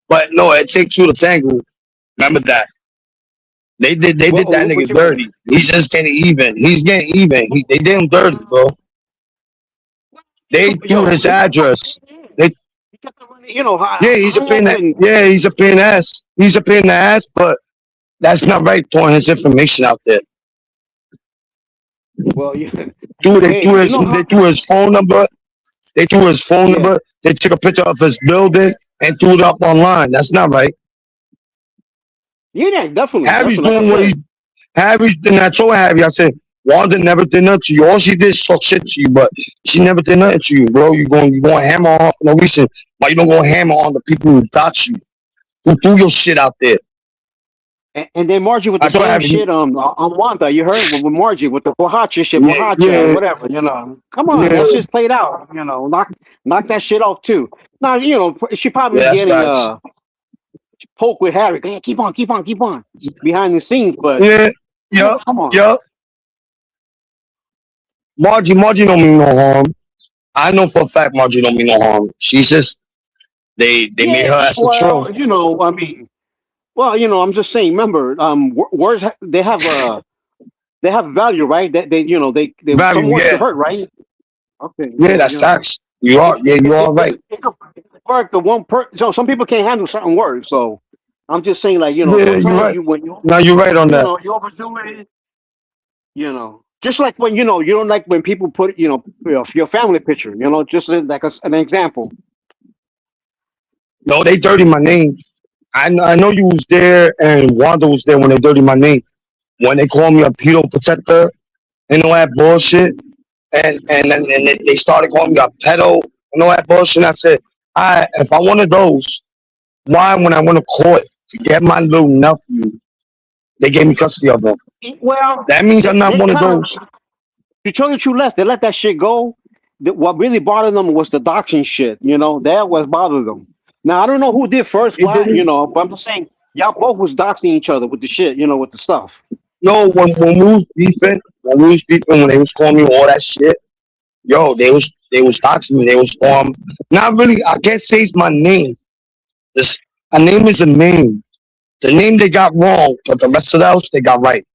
G: But no, it takes 2 to tango. Remember that. They did that nigga dirty. He's just getting even. He's getting even. They did him dirty, bro. They threw his address.
H: You know,
G: he's a pain in the ass, but that's not right throwing his information out there.
H: Well, they
G: threw his phone number. They took a picture of his building and threw it up online. That's not right.
H: Yeah, definitely.
G: Harry's doing what and I told Harry, I said, Wanda never did nothing to you. All she did is talk shit to you, but she never did nothing to you, bro. You going hammer on for no reason. Why you don't go hammer on the people who got you, who threw your shit out there?
H: And then Margie with the same shit on Wanda. You heard with Margie with the Bohacha shit, whatever. You know, come on, that shit's played out. You know, knock that shit off too. Now, you know, she probably getting poke with Harry. Hey, keep on behind the scenes, but come on.
G: Margie don't mean no harm. I know for a fact Margie don't mean no harm. She's just they made her as a troll.
H: You know, I mean, I'm just saying. Remember, words they have value, right? They
G: value,
H: some words to hurt, right? Okay.
G: Yeah, that's facts. You are right.
H: Work the one so some people can't handle certain words, so I'm just saying, like, you know,
G: you're right. You're right on that.
H: You know, you overdo it. You know. Just like when, you know, you don't like when people put, you know, your family picture, you know, just like an example.
G: No, they dirty my name. I know you was there and Wanda was there when they dirty my name. When they called me a pedo protector and all that bullshit. And they started calling me a pedo and all that bullshit. And I said, if I wanted those, why when I went to court to get my little nephew, they gave me custody of them?
H: Well,
G: that means I'm not one of those.
H: To tell you the truth, they let that shit go. What really bothered them was the doxing shit. You know, that was bothered them. Now I don't know who did first, you know, but I'm just saying y'all both was doxing each other with the shit, you know, with the stuff.
G: No, when we was beefing, when they was calling me all that shit, yo, they was they was doxing me. They was not really. I can't say it's my name. This a name is a name. The name they got wrong, but the rest of the else they got right.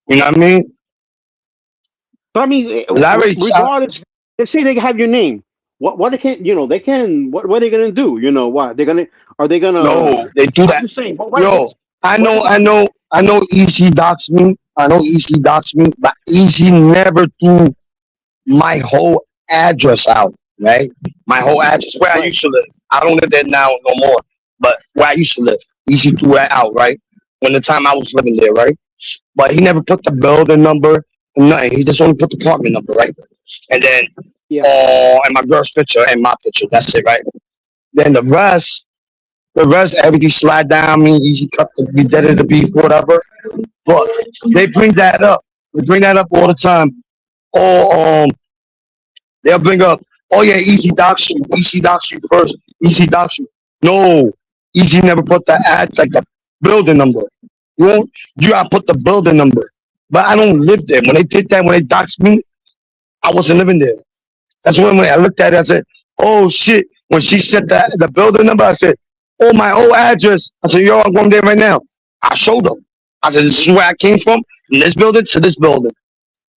G: You know what I mean?
H: But I mean,
G: Larry,
H: regardless, they say they have your name. What they can, they can. What are they gonna do? What they're gonna? Are they gonna?
G: no, they do
H: I'm
G: that.
H: just saying.
G: Yo, I know. Easy docs me. I know Easy docs me, but Easy never threw my whole address out. Right, my whole address where I used to live. I don't live there now no more, but where I used to live, Easy threw that out. Right, when the time I was living there. Right, but he never put the building number. Nothing. He just only put the apartment number. Right, and then and my girl's picture and my picture. That's it. Right. Then the rest, everything slide down. Me, Easy cut to be dead of the beef, whatever. But they bring that up. They bring that up all the time. Or they'll bring up, oh yeah, Easy docs you. Easy docs you first. Easy docs you. No, Easy never put the like the building number. You gotta put the building number. But I don't live there. When they did that, when they doxed me, I wasn't living there. That's when I looked at it, I said, oh shit. When she said the building number, I said, oh, my old address. I said, yo, I'm going there right now. I showed them. I said, this is where I came from this building to this building.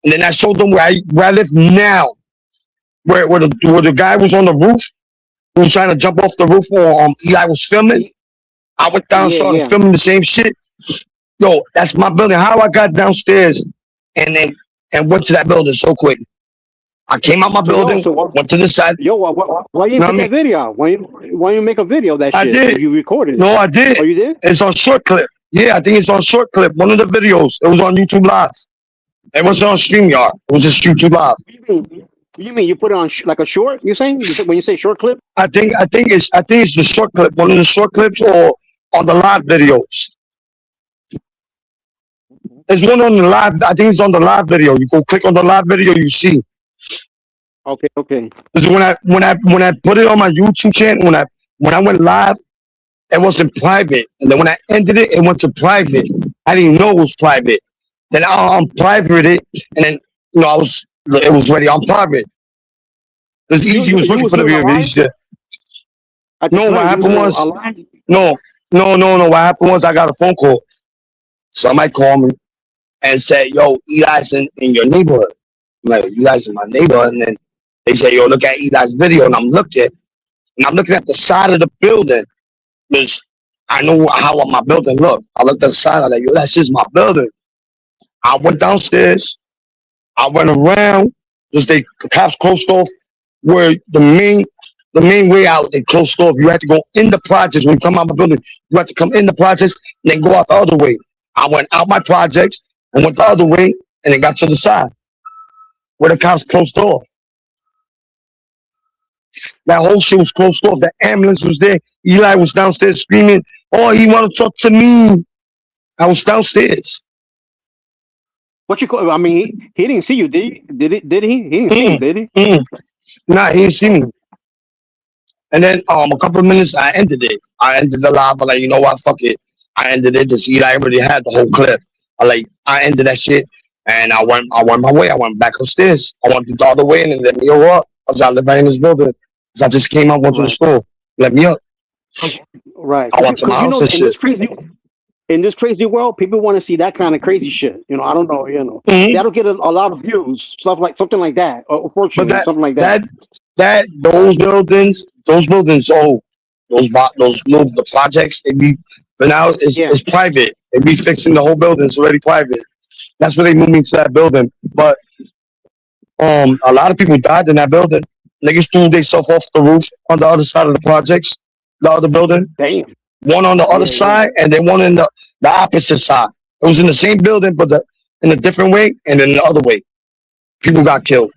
G: And then I showed them where I live now. Where the guy was on the roof, who was trying to jump off the roof or Eli was filming. I went down and started filming the same shit. Yo, that's my building. How I got downstairs and went to that building so quick. I came out my building, went to the side.
H: Yo, why you make that video? Why you make a video of that shit?
G: I did.
H: You recorded it.
G: No, I did.
H: Oh, you did?
G: It's on short clip. Yeah, I think it's on short clip. One of the videos. It was on YouTube Live. It wasn't on StreamYard. It was just YouTube Live.
H: You mean you put it on like a short? You're saying when you say short clip?
G: I think it's the short clip. One of the short clips or on the live videos. There's one on the live. I think it's on the live video. You go click on the live video, you see.
H: Okay.
G: Because when I put it on my YouTube channel, when I went live, it wasn't private, and then when I ended it, it went to private. I didn't know it was private. Then I unprivate it, and then it was ready on private. It's Easy was looking for the video. He said, "No, what happened was no. What happened was I got a phone call. Somebody called me and said, "Yo, Eli's in your neighborhood." I'm like, "Eli's in my neighborhood," and then they say, "Yo, look at Eli's video," and I'm looking at the side of the building because I know how my building looked. I looked at the side. I'm like, "Yo, that's just my building." I went downstairs. I went around because the cops closed off where the main way out. They closed off. You had to go in the projects when you come out of the building. You had to come in the projects and then go out the other way. I went out my projects and went the other way and then got to the side where the cops closed off. That whole shit was closed off. The ambulance was there. Eli was downstairs screaming, "Oh, he want to talk to me." I was downstairs.
H: What you call? I mean, he didn't see you, did he? Did he? He didn't see you, did he?
G: Nah, he didn't see me. And then a couple of minutes, I ended it. I ended the live. I'm like, you know what? Fuck it. I ended it. Just Eli already had the whole clip. I ended that shit, and I went my way. I went back upstairs. I went the other way, and then let me up. Cause I live right in this building. Cause I just came out, went to the store. Let me up.
H: Right.
G: I went to my house and shit.
H: In this crazy world, people want to see that kind of crazy shit. I don't know. That'll get a lot of views, something like that, or fortune, something like that.
G: Those buildings. Oh, the projects. They be, but now it's private. They be fixing the whole building. It's already private. That's where they moved me to that building. But a lot of people died in that building. Niggas threw themselves off the roof on the other side of the projects, the other building.
H: Damn.
G: One on the other side, and then one in the opposite side. It was in the same building, but in a different way, and then the other way. People got killed.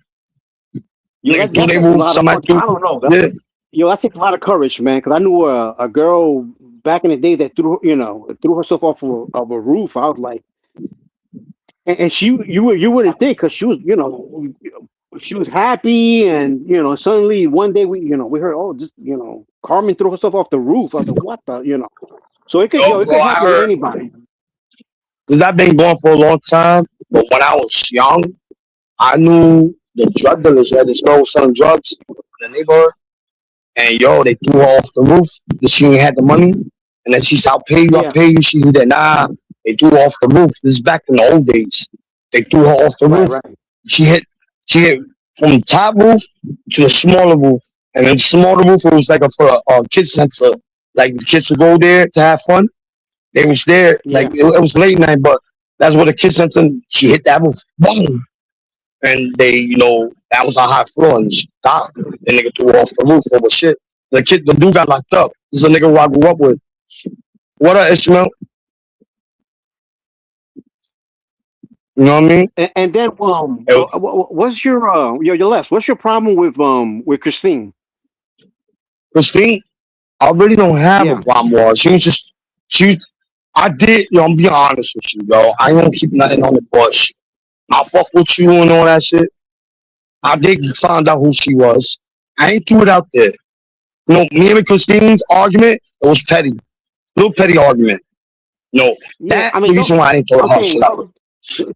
H: I don't know. That takes a lot of courage, man. Because I knew a girl back in the day that threw herself off of a roof. I was like, and you wouldn't think, because she was, she was happy, and suddenly one day we heard, Carmen threw herself off the roof. I was like, what the, so it could happen to anybody.
G: Because I've been going for a long time, but when I was young, I knew the drug dealers, right? This girl was selling drugs in the neighborhood. And yo, they threw her off the roof because she ain't had the money. And then she said, I'll pay you, I'll
H: Yeah.
G: pay you. She said, nah, they threw her off the roof. This is back in the old days. They threw her off the
H: Right.
G: roof.
H: Right.
G: She hit from the top roof to the smaller roof. And the smaller roof, it was like for a kids center. Like the kids would go there to have fun. They was there,
H: Yeah.
G: like it was late night, but that's what the kids center. She hit that roof, boom. And they, that was a high floor, and she died. The nigga threw her off the roof over shit. The dude got locked up. This is a nigga who I grew up with. What up, Ishmael? You know what I mean?
H: And then
G: Hey,
H: what's your left? What's your problem with Christine?
G: Christine, I really don't have
H: Yeah.
G: a problem with her. I'm being honest with you, yo. I don't keep nothing on the bush. I fuck with you and all that shit. I did find out who she was. I ain't threw it out there. Me and Christine's argument, it was petty. Little petty argument. No,
H: Yeah.
G: that's
H: I
G: the
H: mean,
G: reason why I didn't throw her shit out.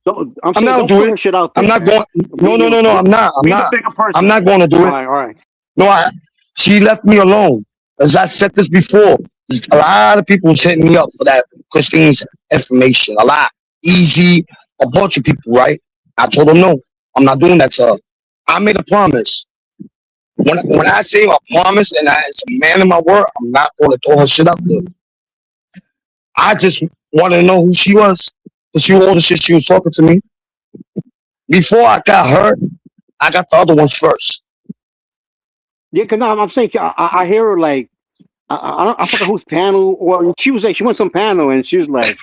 H: I'm
G: I'm
H: saying
G: not
H: don't
G: doing
H: put her
G: it.
H: shit out
G: I'm
H: there,
G: not
H: man.
G: going. No. I'm not.
H: Be the bigger person.
G: I'm not going to do
H: All
G: it.
H: right. All right.
G: No, she left me alone. As I said this before, there's a lot of people hitting me up for that Christine's information. A lot. Easy. A bunch of people, right? I told them no. I'm not doing that to her. I made a promise. When I say a promise and it's a man in my word, I'm not going to throw her shit out there. I just wanted to know who she was. Because she was all the shit she was talking to me. Before I got her, I got the other ones first.
H: Yeah, cause no, I'm saying I hear her like I forgot whose panel or she was like she went some panel and she was like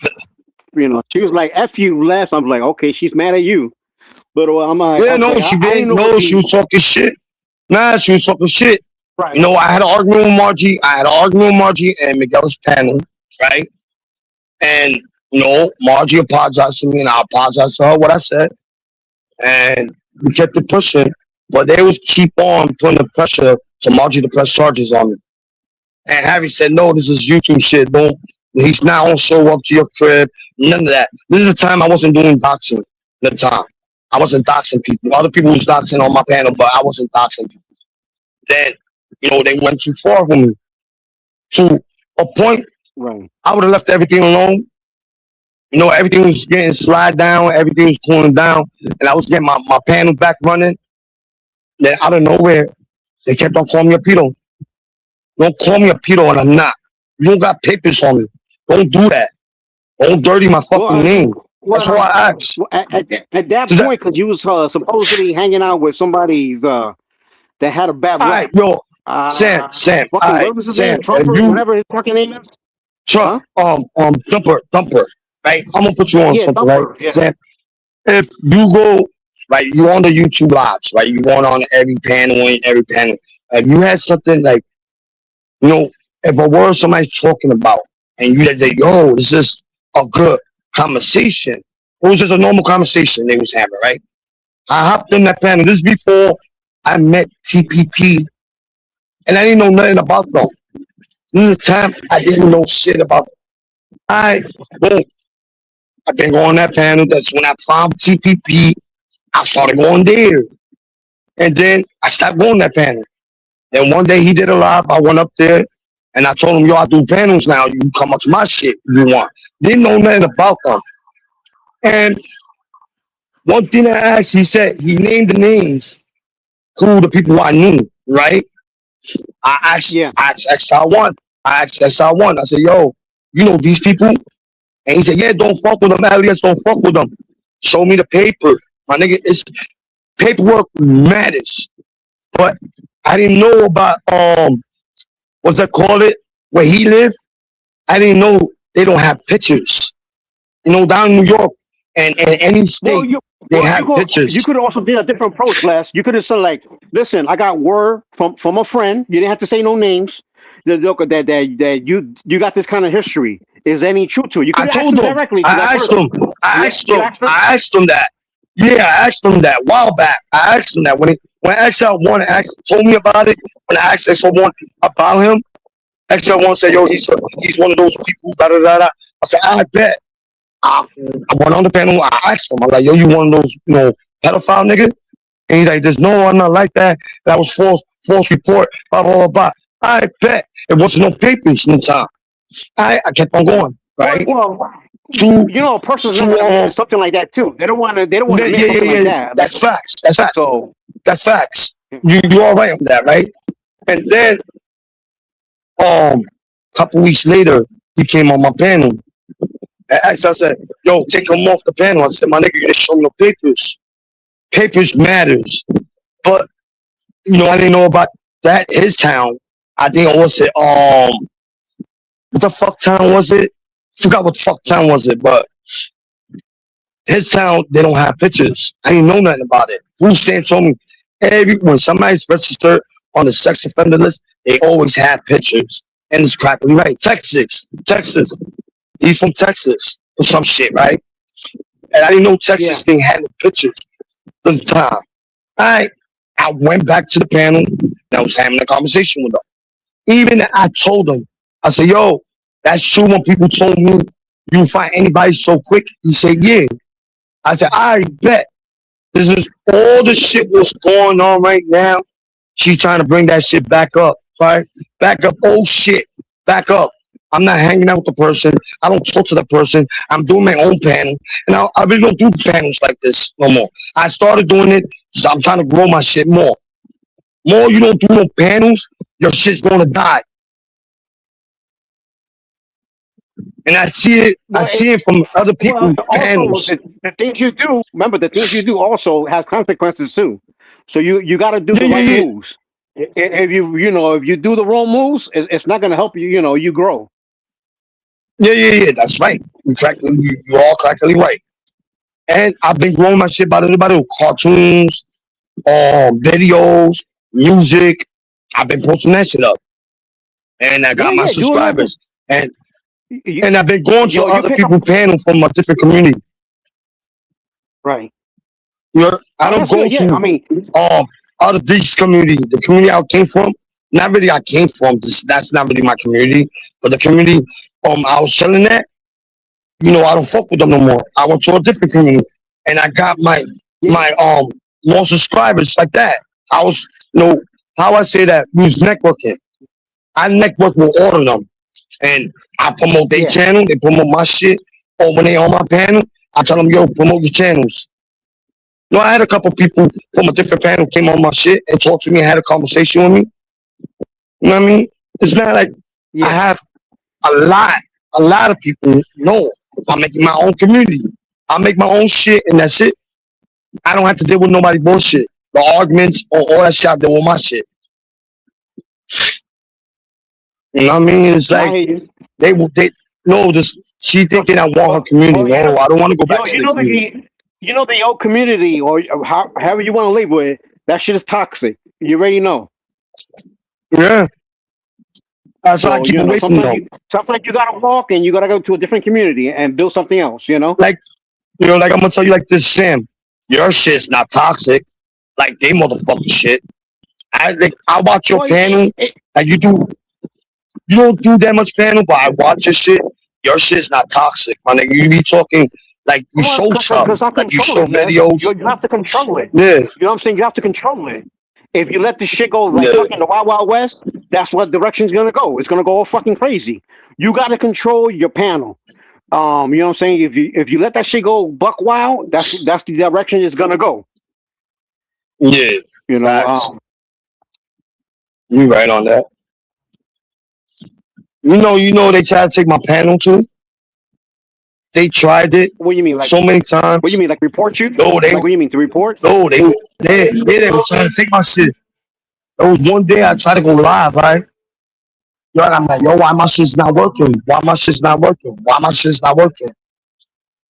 H: she was like F you less. I'm like okay, she's mad at you, but I'm like
G: Yeah,
H: I was
G: no,
H: like,
G: she
H: I didn't
G: didn't.
H: know
G: No,
H: what
G: she was talking shit. Nah, she was talking shit.
H: right.
G: I had an argument with Margie. I had an argument with Margie and Miguel's panel, right? And Margie apologized to me, and I apologized to her what I said, and we kept it pushing. But they was keep on putting the pressure to Margie to press charges on me. And Harry said, "No, this is YouTube shit. Don't. He's not gonna show up to your crib. None of that. This is the time I wasn't doing doxing. The time I wasn't doxing people. Other people was doxing on my panel, but I wasn't doxing people. Then, they went too far for me. To a point,
H: Right.
G: I would have left everything alone. Everything was getting slide down, everything was cooling down, and I was getting my panel back running. Then out of nowhere, they kept on calling me a pedo. Don't call me a pedo, and I'm not. You don't got papers on me. Don't do that. Don't dirty my fucking name. That's all I asked.
H: At that point, because you was supposedly hanging out with somebody that had a bad
G: All
H: rap.
G: right, yo, Sam. All right,
H: What was his
G: Sam.
H: name? Trumper, whatever his fucking name is.
G: Trump, Thumper, right? I'm gonna put you on
H: Yeah,
G: something,
H: Thumper,
G: right?
H: yeah.
G: Sam, if you go, right, you on the YouTube lives, right? You going on every panel. If you had something like, if a word somebody's talking about, and you say, yo, this is a good conversation. It was just a normal conversation they was having, right? I hopped in that panel. This is before I met TPP, and I didn't know nothing about them. This is the time I didn't know shit about them. Boom. I've been going on that panel. That's when I found TPP. I started going there. And then I stopped going that panel. Then one day he did a live. I went up there and I told him, yo, I do panels now. You can come up to my shit if you want. Didn't know nothing about them. And one thing I asked, he said, he named the names who the people I knew, right? I asked XR1. I asked XR1. I said, yo, you know these people? And he said, yeah, don't fuck with them. Alias, don't fuck with them. Show me the paper. My nigga, it's paperwork matters. But I didn't know about, what's that called it? Where he lived? I didn't know they don't have pictures. Down in New York and any state, they have pictures.
H: You could also did a different approach, Les. You could have said like, listen, I got word from a friend. You didn't have to say no names. That you got this kind of history. Is there any truth to it? You could
G: I
H: ask
G: told
H: him
G: him.
H: directly.
G: I asked him that. Yeah, I asked him that a while back. I asked him that when XL1 told me about it. When I asked XL1 about him, XL1 said, "Yo, he's one of those people." Da da da da. I said, "I bet." I went on the panel. I asked him. I'm like, "Yo, you one of those pedophile niggas?" And he's like, there's no one not like that. That was false report, blah, blah, blah, blah. I bet. It wasn't no papers in the time. I kept on going, right?
H: Well,
G: To,
H: you know, a person's
G: to,
H: not gonna do something like that too. They don't want to make something like that.
G: That's facts. That's facts.
H: So
G: That's facts. You all right on that, right? And then, couple weeks later, he came on my panel. I said, yo, take him off the panel. I said, my nigga, you didn't show me no papers. Papers matters. But, you know, I didn't know about that, his town. I think it was it, what the fuck town was it? Forgot what the fuck town was it, but his town, they don't have pictures. I didn't know nothing about it. Food stamps told me, when somebody's registered on the sex offender list, they always have pictures. And it's practically right. Texas. He's from Texas or some shit, right? And I didn't know Texas thing had no pictures at the time. I went back to the panel and I was having a conversation with them. Even I told them, I said, yo, that's true when people told me you find anybody so quick. He said, yeah. I said, I bet. This is all the shit what's going on right now. She's trying to bring that shit back up, right? Back up, oh shit, back up. I'm not hanging out with the person. I don't talk to the person. I'm doing my own panel. And I really don't do panels like this no more. I started doing it because I'm trying to grow my shit more. More you don't do no panels, your shit's going to die. And I see it from other people's panels.
H: The things you do, remember, the things you do also has consequences too. So you got to do the right moves. If you do the wrong moves, it's not going to help you. You know, you grow.
G: Yeah. That's right. You're all correctly right. And I've been growing my shit by everybody. Cartoons, videos, music. I've been posting that shit up, and I got my subscribers. And I've been going to other people's panel from a different community.
H: Right.
G: I don't go to out of this community, the community I came from. Not really, I came from. That's not really my community, but the community I was chilling at. You know, I don't fuck with them no more. I went to a different community, and I got my more subscribers like that. I was, how I say that, we was networking. I network with all of them, and I promote their channel. They promote my shit. Or when they on my panel, I tell them, yo, promote your channels. No, I had a couple people from a different panel came on my shit and talked to me and had a conversation with me. You know what I mean? It's not like I have a lot of people. No, I'm making my own community. I make my own shit and that's it. I don't have to deal with nobody bullshit. The arguments or all that shit, I deal with my shit. You know what I mean? It's like she thinking I want her community. No, I don't want to go back to the community.
H: You know the old community or however you want to label it, that shit is toxic. You already know.
G: Yeah. That's why I keep away from them.
H: Sometimes you gotta walk and you gotta go to a different community and build something else,
G: Like I'm gonna tell you like this, Sam. Your shit's not toxic. Like they motherfucking shit. I watch your panel. Like you don't do that much panel, but I watch your shit. Your shit's not toxic, my nigga. You be talking like you show stuff, like you show videos.
H: You have to control it.
G: Yeah.
H: You know what I'm saying? You have to control it. If you let this shit go like fucking the Wild Wild West, that's what direction is gonna go. It's gonna go all fucking crazy. You gotta control your panel. You know what I'm saying? If you let that shit go buck wild, that's the direction it's gonna go.
G: Yeah.
H: You know.
G: You right on that. You know they tried to take my panel too. They tried it.
H: What do you mean, like
G: so many times?
H: What do you mean, like report you?
G: No,
H: what do you mean to report?
G: No, they were trying to take my shit. There was one day I tried to go live, right? Yo, and I'm like, yo, why my shit's not working? Why my shit's not working? Why my shit's not working?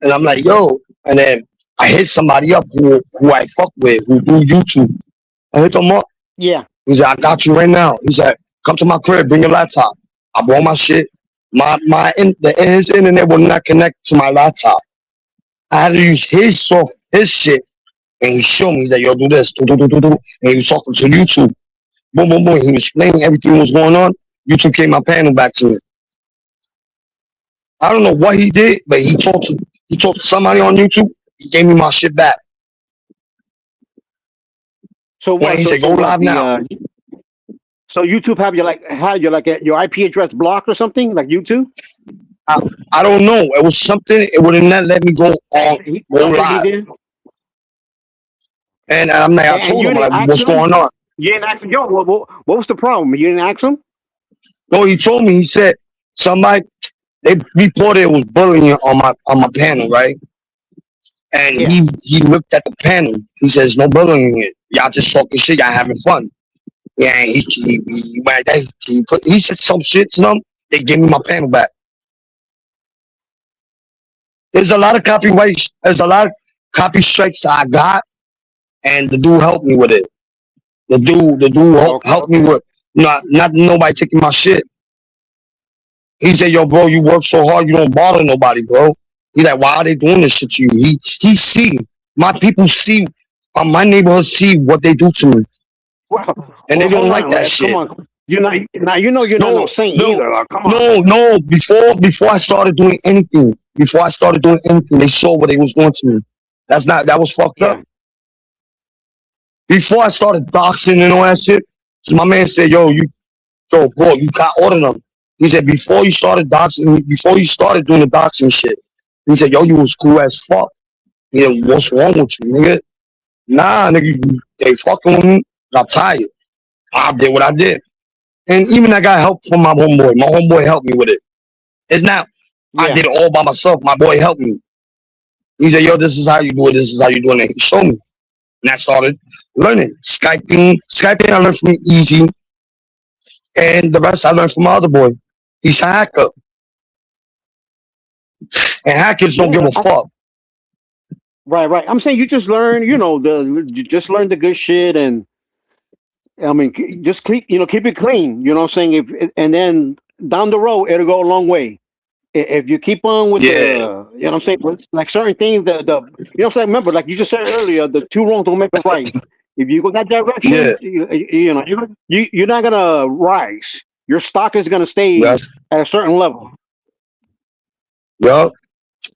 G: And I'm like, yo, and then I hit somebody up who I fuck with, who do YouTube. I hit them up.
H: Yeah.
G: He said, I got you right now. He said, come to my crib, bring your laptop. I brought my shit. His internet will not connect to my laptop. I had to use his shit, and he showed me. He's like, yo, do this, do. And he was talking to YouTube. Boom, boom, boom. He was explaining everything that was going on. YouTube gave my panel back to me. I don't know what he did, but he talked to somebody on YouTube. He gave me my shit back.
H: So
G: When
H: what?
G: he said, "Go
H: What?
G: live now."
H: So YouTube have your IP address blocked or something like YouTube?
G: I don't know. It was something. It would not let me go
H: He,
G: go
H: okay, he
G: live.
H: did.
G: And I'm like, I
H: And
G: told
H: you
G: him,
H: didn't
G: like,
H: ask
G: what's
H: him?
G: going on?
H: You didn't ask him, yo, what was the problem? You didn't ask him?
G: No, he told me. He said somebody they reported it was bullying on my panel, right? And
H: Yeah.
G: he looked at the panel. He says, "No bullying here. Y'all just talking shit. Y'all having fun." Yeah, and he said some shit to them. They gave me my panel back. There's a lot of copyright. There's a lot of copy strikes I got, and the dude helped me with it. The dude helped me with not nobody taking my shit. He said, "Yo, bro, you work so hard, you don't bother nobody, bro." He's like, "Why are they doing this shit to you?" He see my people see my neighborhood see what they do to me,
H: Well,
G: and they don't
H: hold
G: like
H: on,
G: that
H: Les.
G: shit.
H: Come on. You're not now. You know you're not no saint either. Come on.
G: No. Before I started doing anything, they saw what they was doing to me. That was fucked up. Before I started doxing and all that shit, so my man said, "Yo, bro, you got order them." He said, before you started doing the doxing shit, he said, "Yo, you was cool as fuck." He said, "What's wrong with you, nigga?" Nah, nigga, they fucking with me. Got tired. I did what I did. And even I got help from my homeboy. My homeboy helped me with it. It's not, I did it all by myself. My boy helped me. He said, "Yo, this is how you do it. This is how you doing it." He showed me. And I started learning. Skyping I learned from Easy. And the rest I learned from my other boy. He's a hacker. And hackers don't give a fuck.
H: Right. I'm saying you just learn, you just learn the good shit, and I mean, just keep it clean. You know what I'm saying? And then down the road, it'll go a long way. If you keep on with the, you know what I'm saying, with, like certain things, you know what I'm saying. Remember, like you just said earlier, the two wrongs don't make a right. If you go that direction, you're not gonna rise. Your stock is gonna stay at a certain level.
G: Yup.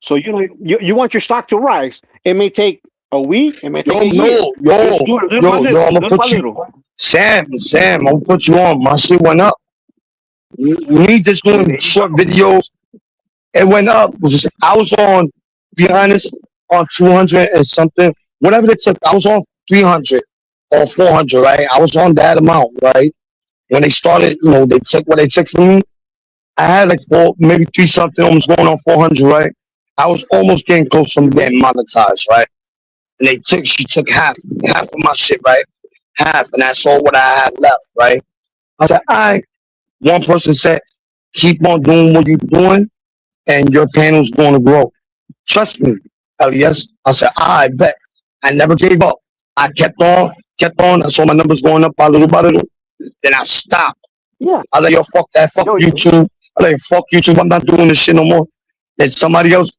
H: So you want your stock to rise. It may take a week. It may take a year.
G: I'm gonna put you, Sam. I'm gonna put you on. My shit went up. Me just doing short videos. It went up. I was on, to be honest, on 200 and something. Whatever they took, I was on 300 or 400, right? I was on that amount, right? When they started, they took what they took from me. I had like maybe 3 something, almost going on 400, right? I was almost getting close from getting monetized, right? And she took half of my shit, right? Half, and that's all what I had left, right? I said, all right. One person said, keep on doing what you're doing, and your panel's going to grow. Trust me, Elias. I said, I bet. I never gave up. I kept on. I saw my numbers going up by little by little. Then I stopped.
H: Yeah.
G: I like, yo, fuck that. Fuck YouTube. I like, fuck YouTube. I'm not doing this shit no more. Then somebody else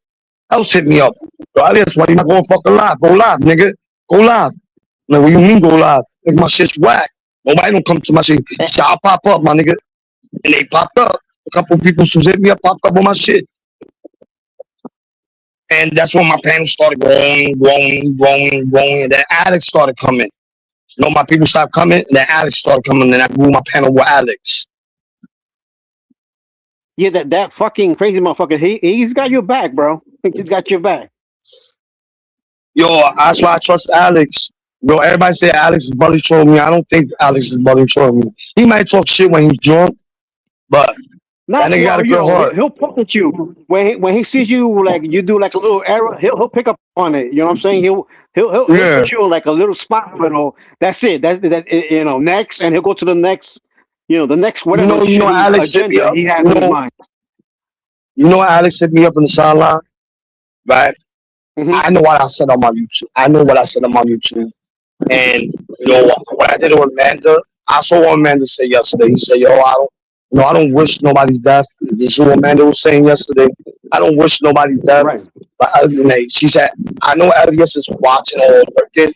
G: hit me up. Yo, Elias, why you not going fucking live? Go live, nigga. Go live. I'm like, what you mean go live? Like, my shit's whack. Nobody don't come to my shit. So I'll pop up, my nigga. And they popped up. A couple people who hit me up popped up on my shit. And that's when my panel started growing. And then Alex started coming. My people stopped coming, and then Alex started coming, and I grew my panel with Alex.
H: Yeah, that fucking crazy motherfucker. He's got your back, bro. He's got your back.
G: Yo, that's why I trust Alex. Yo, everybody say Alex is bully trolling me. I don't think Alex is bully trolling me. He might talk shit when he's drunk, but that nigga got a good heart.
H: He'll poke at you when he sees you like you do like a little error. He'll pick up on it. You know what I'm saying? He'll put you in like a little spot. That's it. That's next, and he'll go to the next. The next whatever
G: Alex hit me up.
H: He has in mind.
G: Alex hit me up in the sideline, right? Mm-hmm. I know what I said on my YouTube. And what I did with Amanda, I saw what Amanda said yesterday. He said, "Yo, I don't wish nobody's death." This is what Amanda was saying yesterday. I don't wish nobody's death. Right. But she said, "I know Elias is watching all working.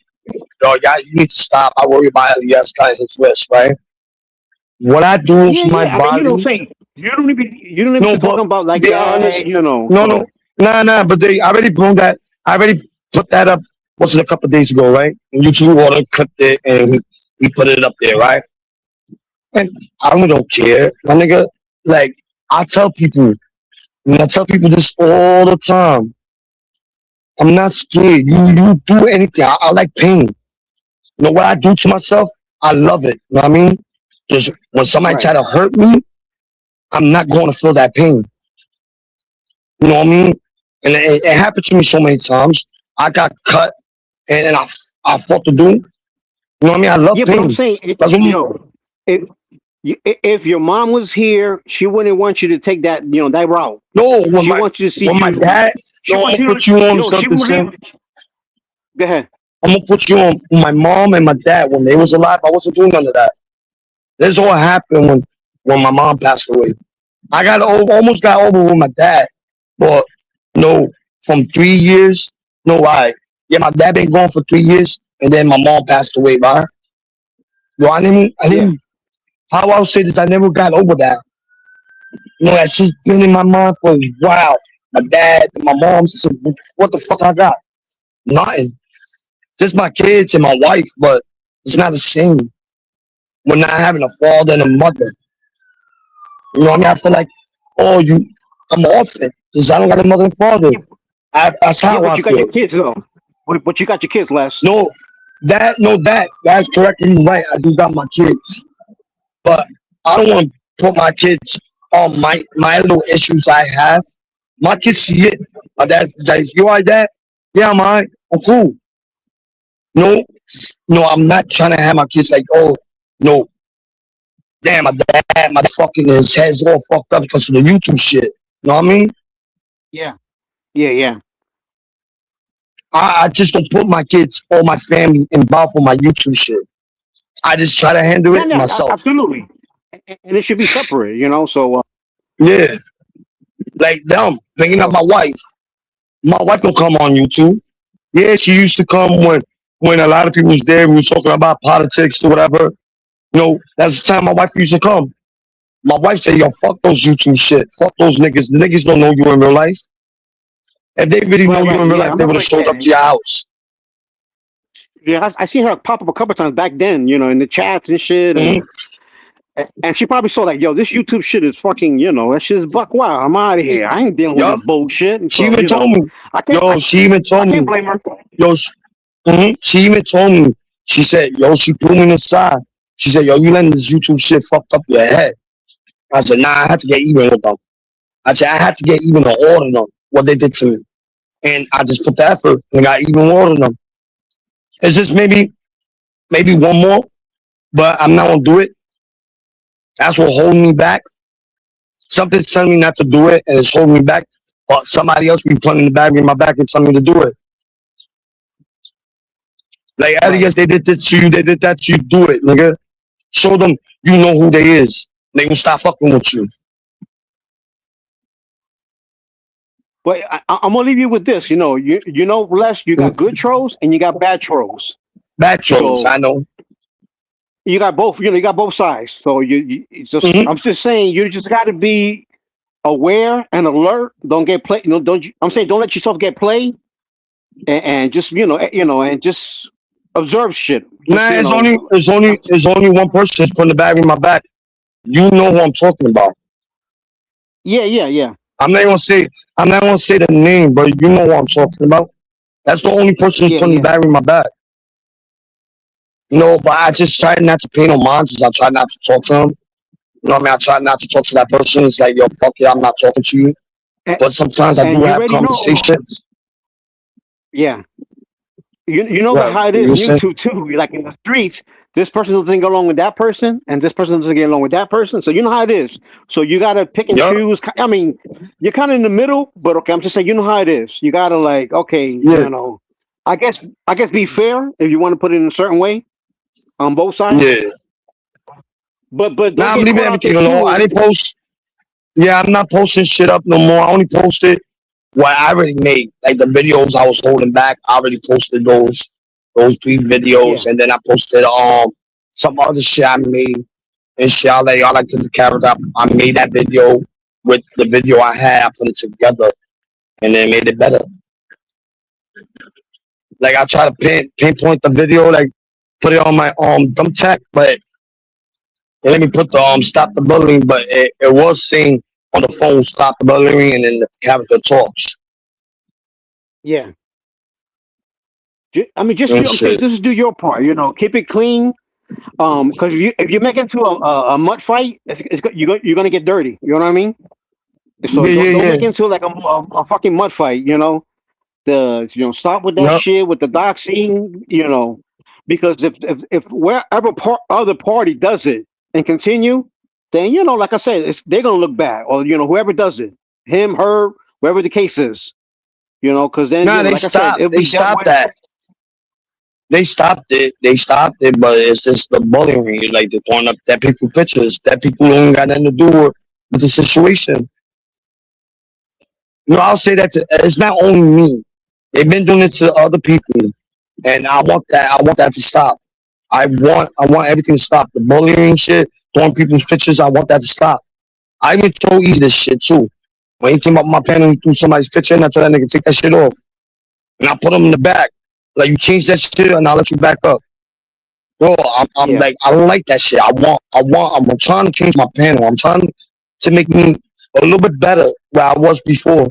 G: Y'all, you need to stop. I worry about Elias got his list, right?" What I do with my body.
H: You don't even be talking about like
G: be honest.
H: No.
G: Nah. But they already brought that. I already put that up was it a couple of days ago, right? And YouTube order clipped it and he put it up there, right? And I really don't care, my nigga. Like I tell people, and I tell people this all the time. I'm not scared. You do anything. I like pain. You know what I do to myself? I love it. You know what I mean? Just when somebody
H: Right.
G: try to hurt me, I'm not going to feel that pain. You know what I mean? And it happened to me so many times. I got cut and I fought to do. You know what I mean? I love
H: Yeah, but I'm
G: pain.
H: saying,
G: That's what
H: yo, if if your mom was here, she wouldn't want you to take that, that route.
G: no
H: She wants you to see
G: when my
H: you.
G: dad
H: She
G: no, I'm
H: wants
G: gonna
H: you
G: put
H: to,
G: you on
H: she
G: something, Sam.
H: really. Go ahead.
G: I'm gonna put you on my mom and my dad when they was alive. I wasn't doing none of that. This all happened when my mom passed away. I got almost got over with my dad, but no, from 3 years, no, yeah, my dad been gone for 3 years, and then my mom passed away, right? Yo, I
H: Yeah.
G: didn't. How I'll say this, I never got over that. You know, that's just been in my mind for a while. My dad, my mom said, "What the fuck I got? Nothing. Just my kids and my wife, but it's not the same. We're not having a father and a mother. You know what I mean? I feel like, oh, I'm an orphan because I don't got a mother and father.
H: Yeah,
G: That's
H: yeah,
G: how
H: but
G: I
H: you got your
G: feel.
H: kids though. But you got your kids, Les.
G: No, that's correctly right. I do got my kids, but I don't want to put my kids on my little issues I have. My kids see it. My dad's like, you like that? Yeah, I'm alright. I'm cool. No, no, I'm not trying to have my kids like, oh, no, damn, my dad, my fucking his head's all fucked up because of the YouTube shit. You know what I mean?
H: Yeah. Yeah, yeah.
G: I just don't put my kids or my family involved with my YouTube shit. I just try to handle
H: Yeah,
G: it
H: no,
G: myself.
H: absolutely. And it should be separate, So
G: Yeah, like them bringing up
H: so
G: my wife. My wife don't come on YouTube. Yeah, she used to come when a lot of people was there. We was talking about politics or whatever. You know, that's the time my wife used to come. My wife said, "Yo, fuck those YouTube shit. Fuck those niggas. The niggas don't know you in real life. If they really know
H: right,
G: you
H: right.
G: in real
H: Yeah, I
G: life, they would
H: remember.
G: have showed up
H: Yeah,
G: to your house."
H: yeah. I seen her pop up a couple times back then, in the chats and shit,
G: Mhm.
H: and she probably saw like, yo, this YouTube shit is fucking, that shit is buck wild. I'm out of here. I ain't dealing with
G: Yup.
H: this bullshit. And
G: She
H: so,
G: even told me,
H: I can't,
G: yo, she even
H: I
G: told
H: can't
G: me,
H: blame her.
G: yo, she even told me, she said, yo, she pulled me aside. She said, yo, you letting this YouTube shit fucked up your head. I said, nah, I had to get even with them. I said, I had to get even on all of them, what they did to me. And I just put the effort and got even more than them. It's just maybe one more, but I'm not gonna do it. That's what holding me back. Something's telling me not to do it and it's holding me back. But somebody else be putting the bag in my back and telling me to do it. Like
H: Right.
G: Elias, they did this to you, they did that to you, do it, nigga. Show them you know who they is. They gonna stop fucking with you.
H: But I'm gonna leave you with this. Les, you got good trolls and you got bad trolls.
G: Bad trolls,
H: So
G: I know.
H: you got both. You got both sides. So it's just,
G: Mhm.
H: I'm just saying, you just got to be aware and alert. Don't get played. Don't you? I'm saying, don't let yourself get played, and just and just observe shit. Just
G: Nah, it's only one person that's putting the bag in my back. You know who I'm talking about.
H: yeah, yeah, yeah,
G: I'm not gonna say the name, but you know who I'm talking about. That's the only person who's
H: yeah,
G: putting the
H: yeah.
G: bag in my back. No, but I just try not to pay no mind. I try not to talk to him. You know what I mean? I try not to talk to that person. It's like, yo, fuck yeah, I'm not talking to you.
H: And,
G: But sometimes I do
H: and you
G: have
H: already know.
G: conversations.
H: Yeah, you know
G: Right.
H: how it
G: You
H: is
G: were
H: in
G: saying?
H: YouTube too. Like in the streets, this person doesn't get along with that person, and this person doesn't get along with that person. So you know how it is. So you gotta pick and
G: Yeah,
H: choose. I mean, you're kind of in the middle, but okay, I'm just saying, you know how it is. You gotta like, okay,
G: yeah,
H: I guess be fair if you want to put it in a certain way on both sides.
G: yeah.
H: But don't
G: Now I'm
H: get
G: leaving
H: caught out there
G: everything alone. I
H: too.
G: didn't post. Yeah, I'm not posting shit up no more. I only posted what I already made. Like the videos I was holding back, I already posted those 3 videos,
H: Yeah,
G: and then I posted some other shit I made and shit. I like to the character. I made that video with the video I had. I put it together and then made it better. Like I try to pinpoint the video, like put it on my thumbtack, but it let me put the stop the bullying, but it was saying on the phone stop the bullying, and then the character talks
H: Yeah. I mean, just
G: and
H: I'm saying,
G: shit.
H: just do your part. You know, keep it clean. Because if you make it into a mud fight, you're gonna get dirty. You know what I mean? So
G: Yeah, yeah,
H: don't
G: yeah.
H: make it into like a fucking mud fight. You know, stop with that
G: Yep.
H: shit with the doxing. You know, because if wherever other party does it and continue, then like I said, they're gonna look bad, or whoever does it, him, her, whoever the case is. Because then
G: Nah, they
H: like I said,
G: stopped.
H: it'll
G: They
H: be dealt
G: stopped
H: with.
G: that. They stopped it. They stopped it, but it's just the bullying. Like they're throwing up that people pictures. That people don't got nothing to do with the situation. I'll say that it's not only me. They've been doing it to other people, and I want that. I want that to stop. I want everything to stop. The bullying shit, throwing people's pictures. I want that to stop. I even told Easy this shit too. When he came up my panel, he threw somebody's picture, and I told that nigga take that shit off, and I put him in the back. Like you change that shit, and I'll let you back up. Bro, I'm
H: Yeah.
G: like I don't like that shit. I'm trying to change my panel. I'm trying to make me a little bit better where I was before.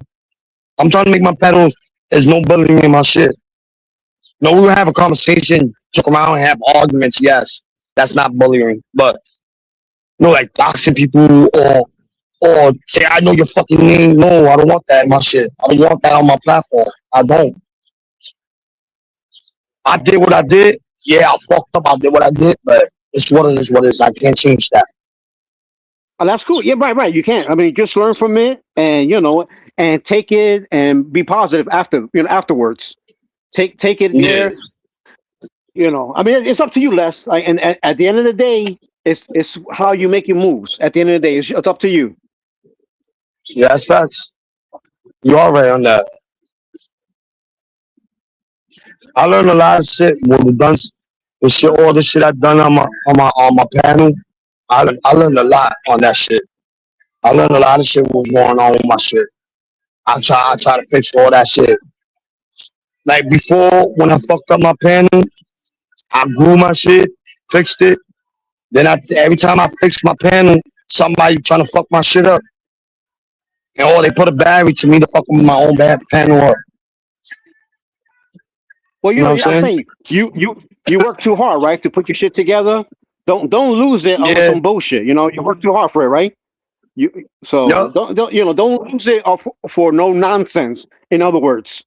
G: I'm trying to make my panels. There's no bullying in my shit. No, we will have a conversation, joke around, and have arguments. Yes, that's not bullying. But no, like doxing people or say I know your fucking name. No, I don't want that in my shit. I don't want that on my platform. I don't. I did what I did. Yeah, I fucked up. I did what I did, but it's what it is. What it is. I can't change that.
H: Oh, that's cool. Yeah, right. You can't. I mean, just learn from it, and and take it and be positive afterwards. Take it
G: Yeah,
H: there. I mean, it's up to you, Les. Like, and at the end of the day, it's how you make your moves. At the end of the day, it's up to you.
G: yeah, that's facts. You are right on that. I learned a lot of shit when we done the shit, all the shit I done on my panel. I learned a lot on that shit. I learned a lot of shit what was going on with my shit. I try to fix all that shit. Like before, when I fucked up my panel, I grew my shit, fixed it. Then every time I fix my panel, somebody trying to fuck my shit up, and they put a barrier to me to fuck with my own bad panel up.
H: Well,
G: You know what I'm
H: I'm
G: saying?
H: saying you work too hard, right, to put your shit together. Don't lose it over
G: Yeah.
H: some bullshit. You work too hard for it, right? So
G: Yup.
H: don't lose it for no nonsense. In other words,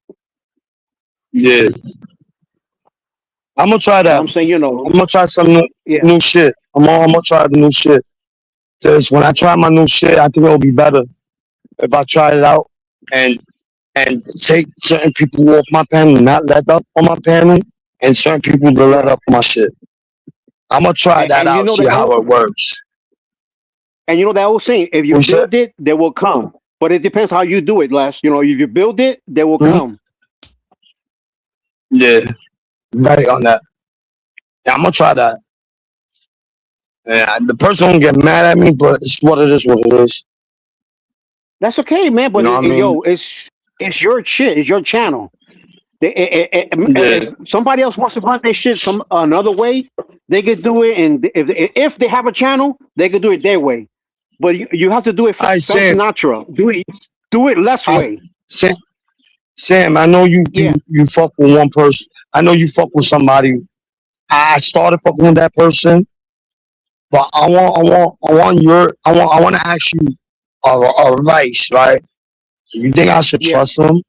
G: Yeah. I'm gonna try
H: and
G: that.
H: I'm saying,
G: I'm gonna try some
H: yeah.
G: new shit. I'm gonna try the new shit. Cause when I try my new shit, I think it'll be better if I try it out and take certain people off my panel, not let up on my panel, and certain people to let
H: Right.
G: up on my shit. I'm gonna try
H: And,
G: that
H: and you
G: out,
H: know
G: see
H: that
G: how
H: old,
G: it works.
H: and you know that old saying, if you
G: What's that?
H: build it, they will come. But it depends how you do it, Les. If you build it, they will
G: Hmm?
H: come.
G: Yeah, right on that. Yeah, I'm gonna try that. Yeah, the person won't get mad at me, but it's what it is. What it is.
H: That's okay, man.
G: You
H: But
G: know what I mean?
H: it's your shit. It's your channel.
G: Yeah.
H: If somebody else wants to run their shit some another way, they could do it. And if they have a channel, they could do it their way. But you have to do it
G: I
H: Frank
G: Sam,
H: Sinatra. Do it less
G: I
H: way.
G: Sam, Sam. I know
H: Yeah.
G: you fuck with one person. I know you fuck with somebody. I started fucking with that person, but I want to ask you a advice, right? You think I should
H: Yeah.
G: trust him?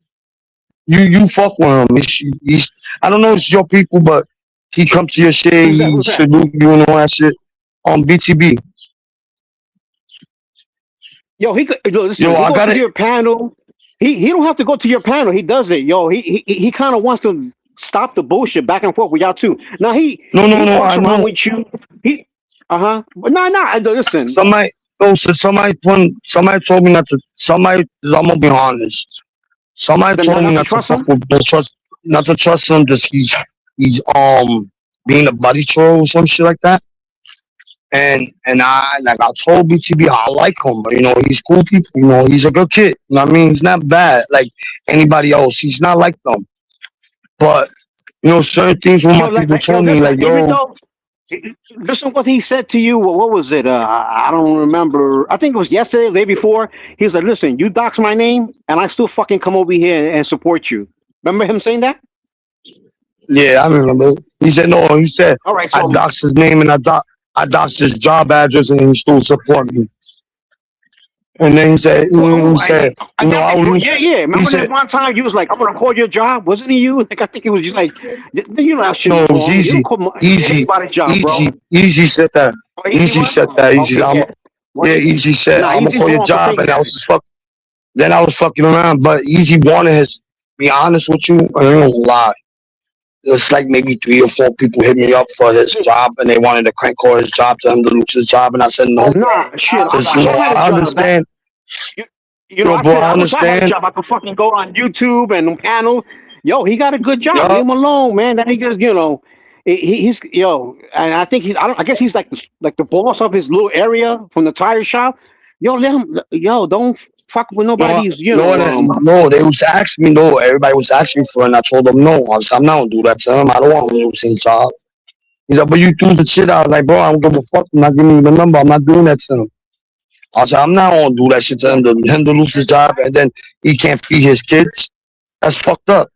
G: You fuck with him. He's I don't know if it's your people, but he come to your shit.
H: Who's that?
G: He
H: Who's that?
G: salute you and all that shit on BTB.
H: Yo, he could listen.
G: Yo,
H: He
G: I
H: goes
G: got
H: to
G: it.
H: your panel. He don't have to go to your panel. He does it. Yo, he kind of wants to stop the bullshit back and forth with y'all too. Now
G: No,
H: he
G: no.
H: fucks
G: I
H: around
G: know.
H: with you. He But no. Listen.
G: Somebody, no, so somebody told me not to. I'm gonna be honest. Somebody
H: Then
G: told me
H: not to
G: not to
H: trust
G: fuck
H: him.
G: with, not to trust him. Just he's being a buddy troll or some shit like that. And I told BTB I like him, but he's cool people. He's a good kid. You know what I mean? He's not bad like anybody else. He's not like them. But certain things when
H: Yo,
G: my people told me, like,
H: even
G: yo,
H: though, listen what he said to you. What was it? I don't remember. I think it was yesterday, the day before. He was like, "Listen, you dox my name, and I still fucking come over here and support you." Remember him saying that?
G: yeah, I remember. He said, no, he said,
H: All right,
G: I
H: so
G: doxed his name and I doxed his job address and he still support me. And then he said,
H: I
G: you know, I was,
H: yeah.
G: he
H: Remember
G: said,
H: that one time you was like, "I'm gonna call your job." Wasn't it you? Like I think it was just like, you know, that shit
G: no,
H: is
G: it was
H: wrong. You don't
G: easy,
H: call
G: easy,
H: anybody's job, bro.
G: easy said that.
H: Oh,
G: Easy
H: was?
G: said that. Easy,
H: Okay, yeah. Well,
G: yeah, Easy said,
H: nah,
G: I'm gonna
H: Easy's
G: call your
H: wrong for
G: job,
H: thinking
G: and I
H: that.
G: was just then I was fucking around. But Easy wanted his. Be honest with you, I ain't gonna lie. It's like maybe 3 or 4 people hit me up for his job, and they wanted to crank call his job to him to lose his job, and I said no.
H: Nah, shit. I
G: Just,
H: wish I had a
G: I
H: job.
G: understand.
H: You know, I
G: Bro,
H: said,
G: I
H: I wish I had a
G: understand.
H: job. I could fucking go on YouTube and panel. Yo, he got a good job. Leave
G: Yup.
H: him alone, man. That nigga's, he's yo, and I think I guess he's like the boss of his little area from the tire shop. Yo, let him. Yo, don't fuck with
G: No,
H: nobody's.
G: no, they was asking me, no, everybody was asking me for it, and I told them no. I said, I'm not gonna do that to him. I don't want him to lose his job. He's like, but you threw the shit out. I was like, bro, I don't give a fuck. I'm not giving you the number. I'm not doing that to him. I said, I'm not gonna do that shit to him to lose his job, and then he can't feed his kids. That's fucked up.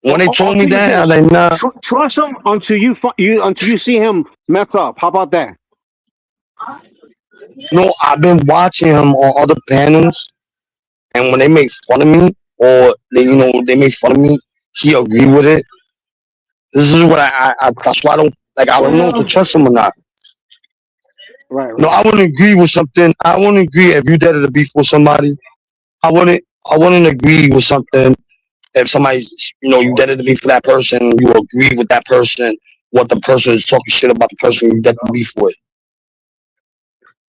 G: When they told me that, I was like, nah.
H: Trust him until you see him mess up. How about that?
G: No, I've been watching him on other panels, and when they make fun of me, or they make fun of me, he agree with it. This is what that's why I don't like. I don't know to trust him or not.
H: Right.
G: No, I wouldn't agree with something. I wouldn't agree if you did it to beef with somebody. I wouldn't agree with something if somebody's, you did it to beef for that person. You agree with that person. What the person is talking shit about the person you did the beef with.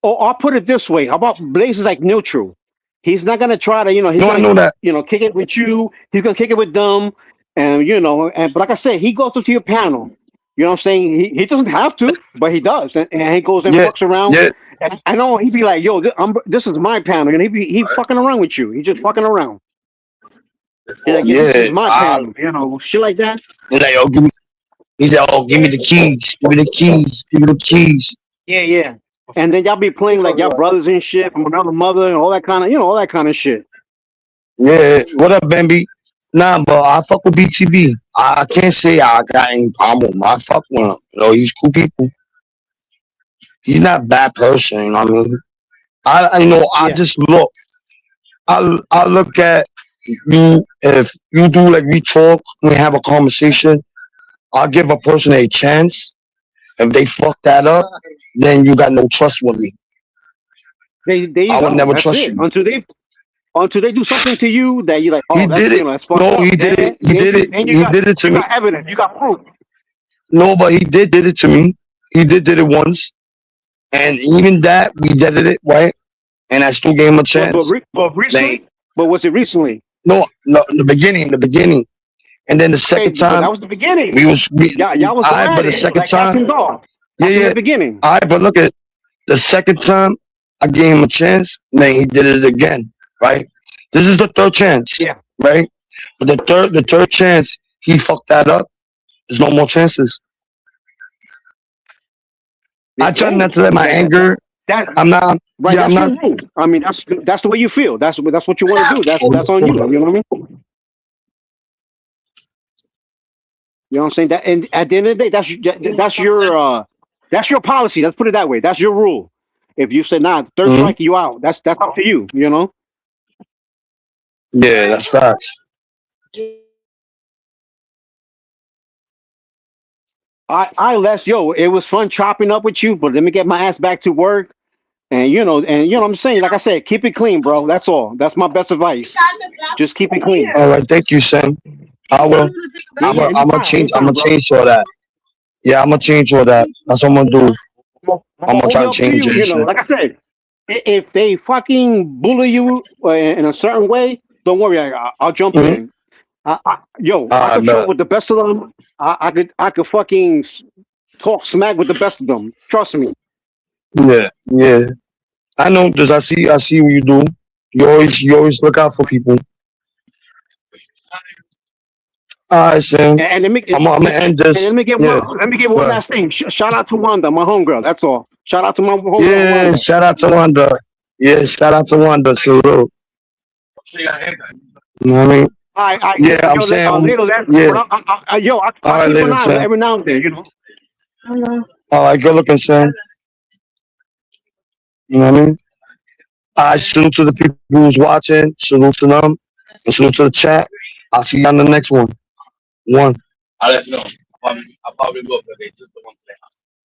H: Oh, I'll put it this way. How about Blaze is like neutral? He's not gonna try to, he's
G: No, I know
H: gonna,
G: that.
H: kick it with you. He's gonna kick it with them, and but like I said, he goes into your panel. You know what I'm saying? He doesn't have to, but he does, and he goes and
G: Yeah,
H: fucks around.
G: yeah,
H: And I know he'd be like, "Yo, this is my panel," and he fucking around with you. He's just fucking around. He's like, "This is
G: yeah.
H: my panel," shit like that.
G: He's like, oh, he said, oh, give me the keys. Give me the keys. Give me the keys.
H: Yeah. And then y'all be playing like y'all brothers and shit from another mother and all that kind of, all that kind of shit.
G: Yeah. What up, Bambi? Nah, but I fuck with BTB. I can't say I got any problem with him. I fuck with him. He's cool people. He's not a bad person. You know what I mean? I just look. I look at you. If you do like we talk, we have a conversation. I'll give a person a chance. If they fuck that up, then you got no trust with me. I would never trust you.
H: Until they do something to you that you're like, oh,
G: He did it.
H: that's fucked
G: No,
H: up.
G: he did it. He did it. He did it to me.
H: You got evidence. You got proof.
G: No, but he did it to me. He did it once, and even that we did it right, and I still gave him a chance.
H: But recently, but was it recently?
G: No, the beginning, and then the second time.
H: That was the beginning.
G: Y'all was
H: but
G: the second time.
H: Yeah. The beginning.
G: All right, but look at the second time. I gave him a chance, and then he did it again. Right. This is the third chance.
H: Yeah.
G: Right. But the third chance, he fucked that up. There's no more chances. I try not to let my anger. I'm not.
H: Right.
G: Yeah, I'm not.
H: I mean, that's the way you feel. That's what you want to do. That's on you. You know what I mean? You know what I'm saying? That, and at the end of the day, that's your policy. Let's put it that way. That's your rule. If you say nah, third strike, you out. That's up to you. You know.
G: Yeah, that's facts.
H: Les, it was fun chopping up with you, but let me get my ass back to work. And you know what I'm saying? Like I said, keep it clean, bro. That's all. That's my best advice. Just keep it clean.
G: All right, thank you, Sam. I will. I'm gonna change all that. Yeah, I'm gonna change all that. That's what I'm gonna do. I'm gonna try to change it.
H: Like I said, if they fucking bully you in a certain way, don't worry. I'll jump in. I could show with the best of them. I could fucking talk smack with the best of them. Trust me.
G: Yeah. I know because I see what you do. You always look out for people. All right, Sam.
H: And let me
G: I'm gonna end
H: and
G: this.
H: let me get
G: Yeah.
H: one last thing. Shout out to Wanda, my homegirl. That's all. Shout out to my homegirl.
G: Yeah,
H: Wanda.
G: shout out to Wanda. Yeah, shout out to Wanda. Salute. You know what I mean? Yeah, I'm saying. Yeah.
H: I'll
G: All right,
H: keep an
G: later,
H: eye
G: Sam.
H: every now and then, you know.
G: All right, good looking, Sam. You know what I mean? I salute to the people who's watching. Salute to them. And salute to the chat. I'll see you on the next one. One.
I: I'll let you know. I'll probably go, but they just don't want to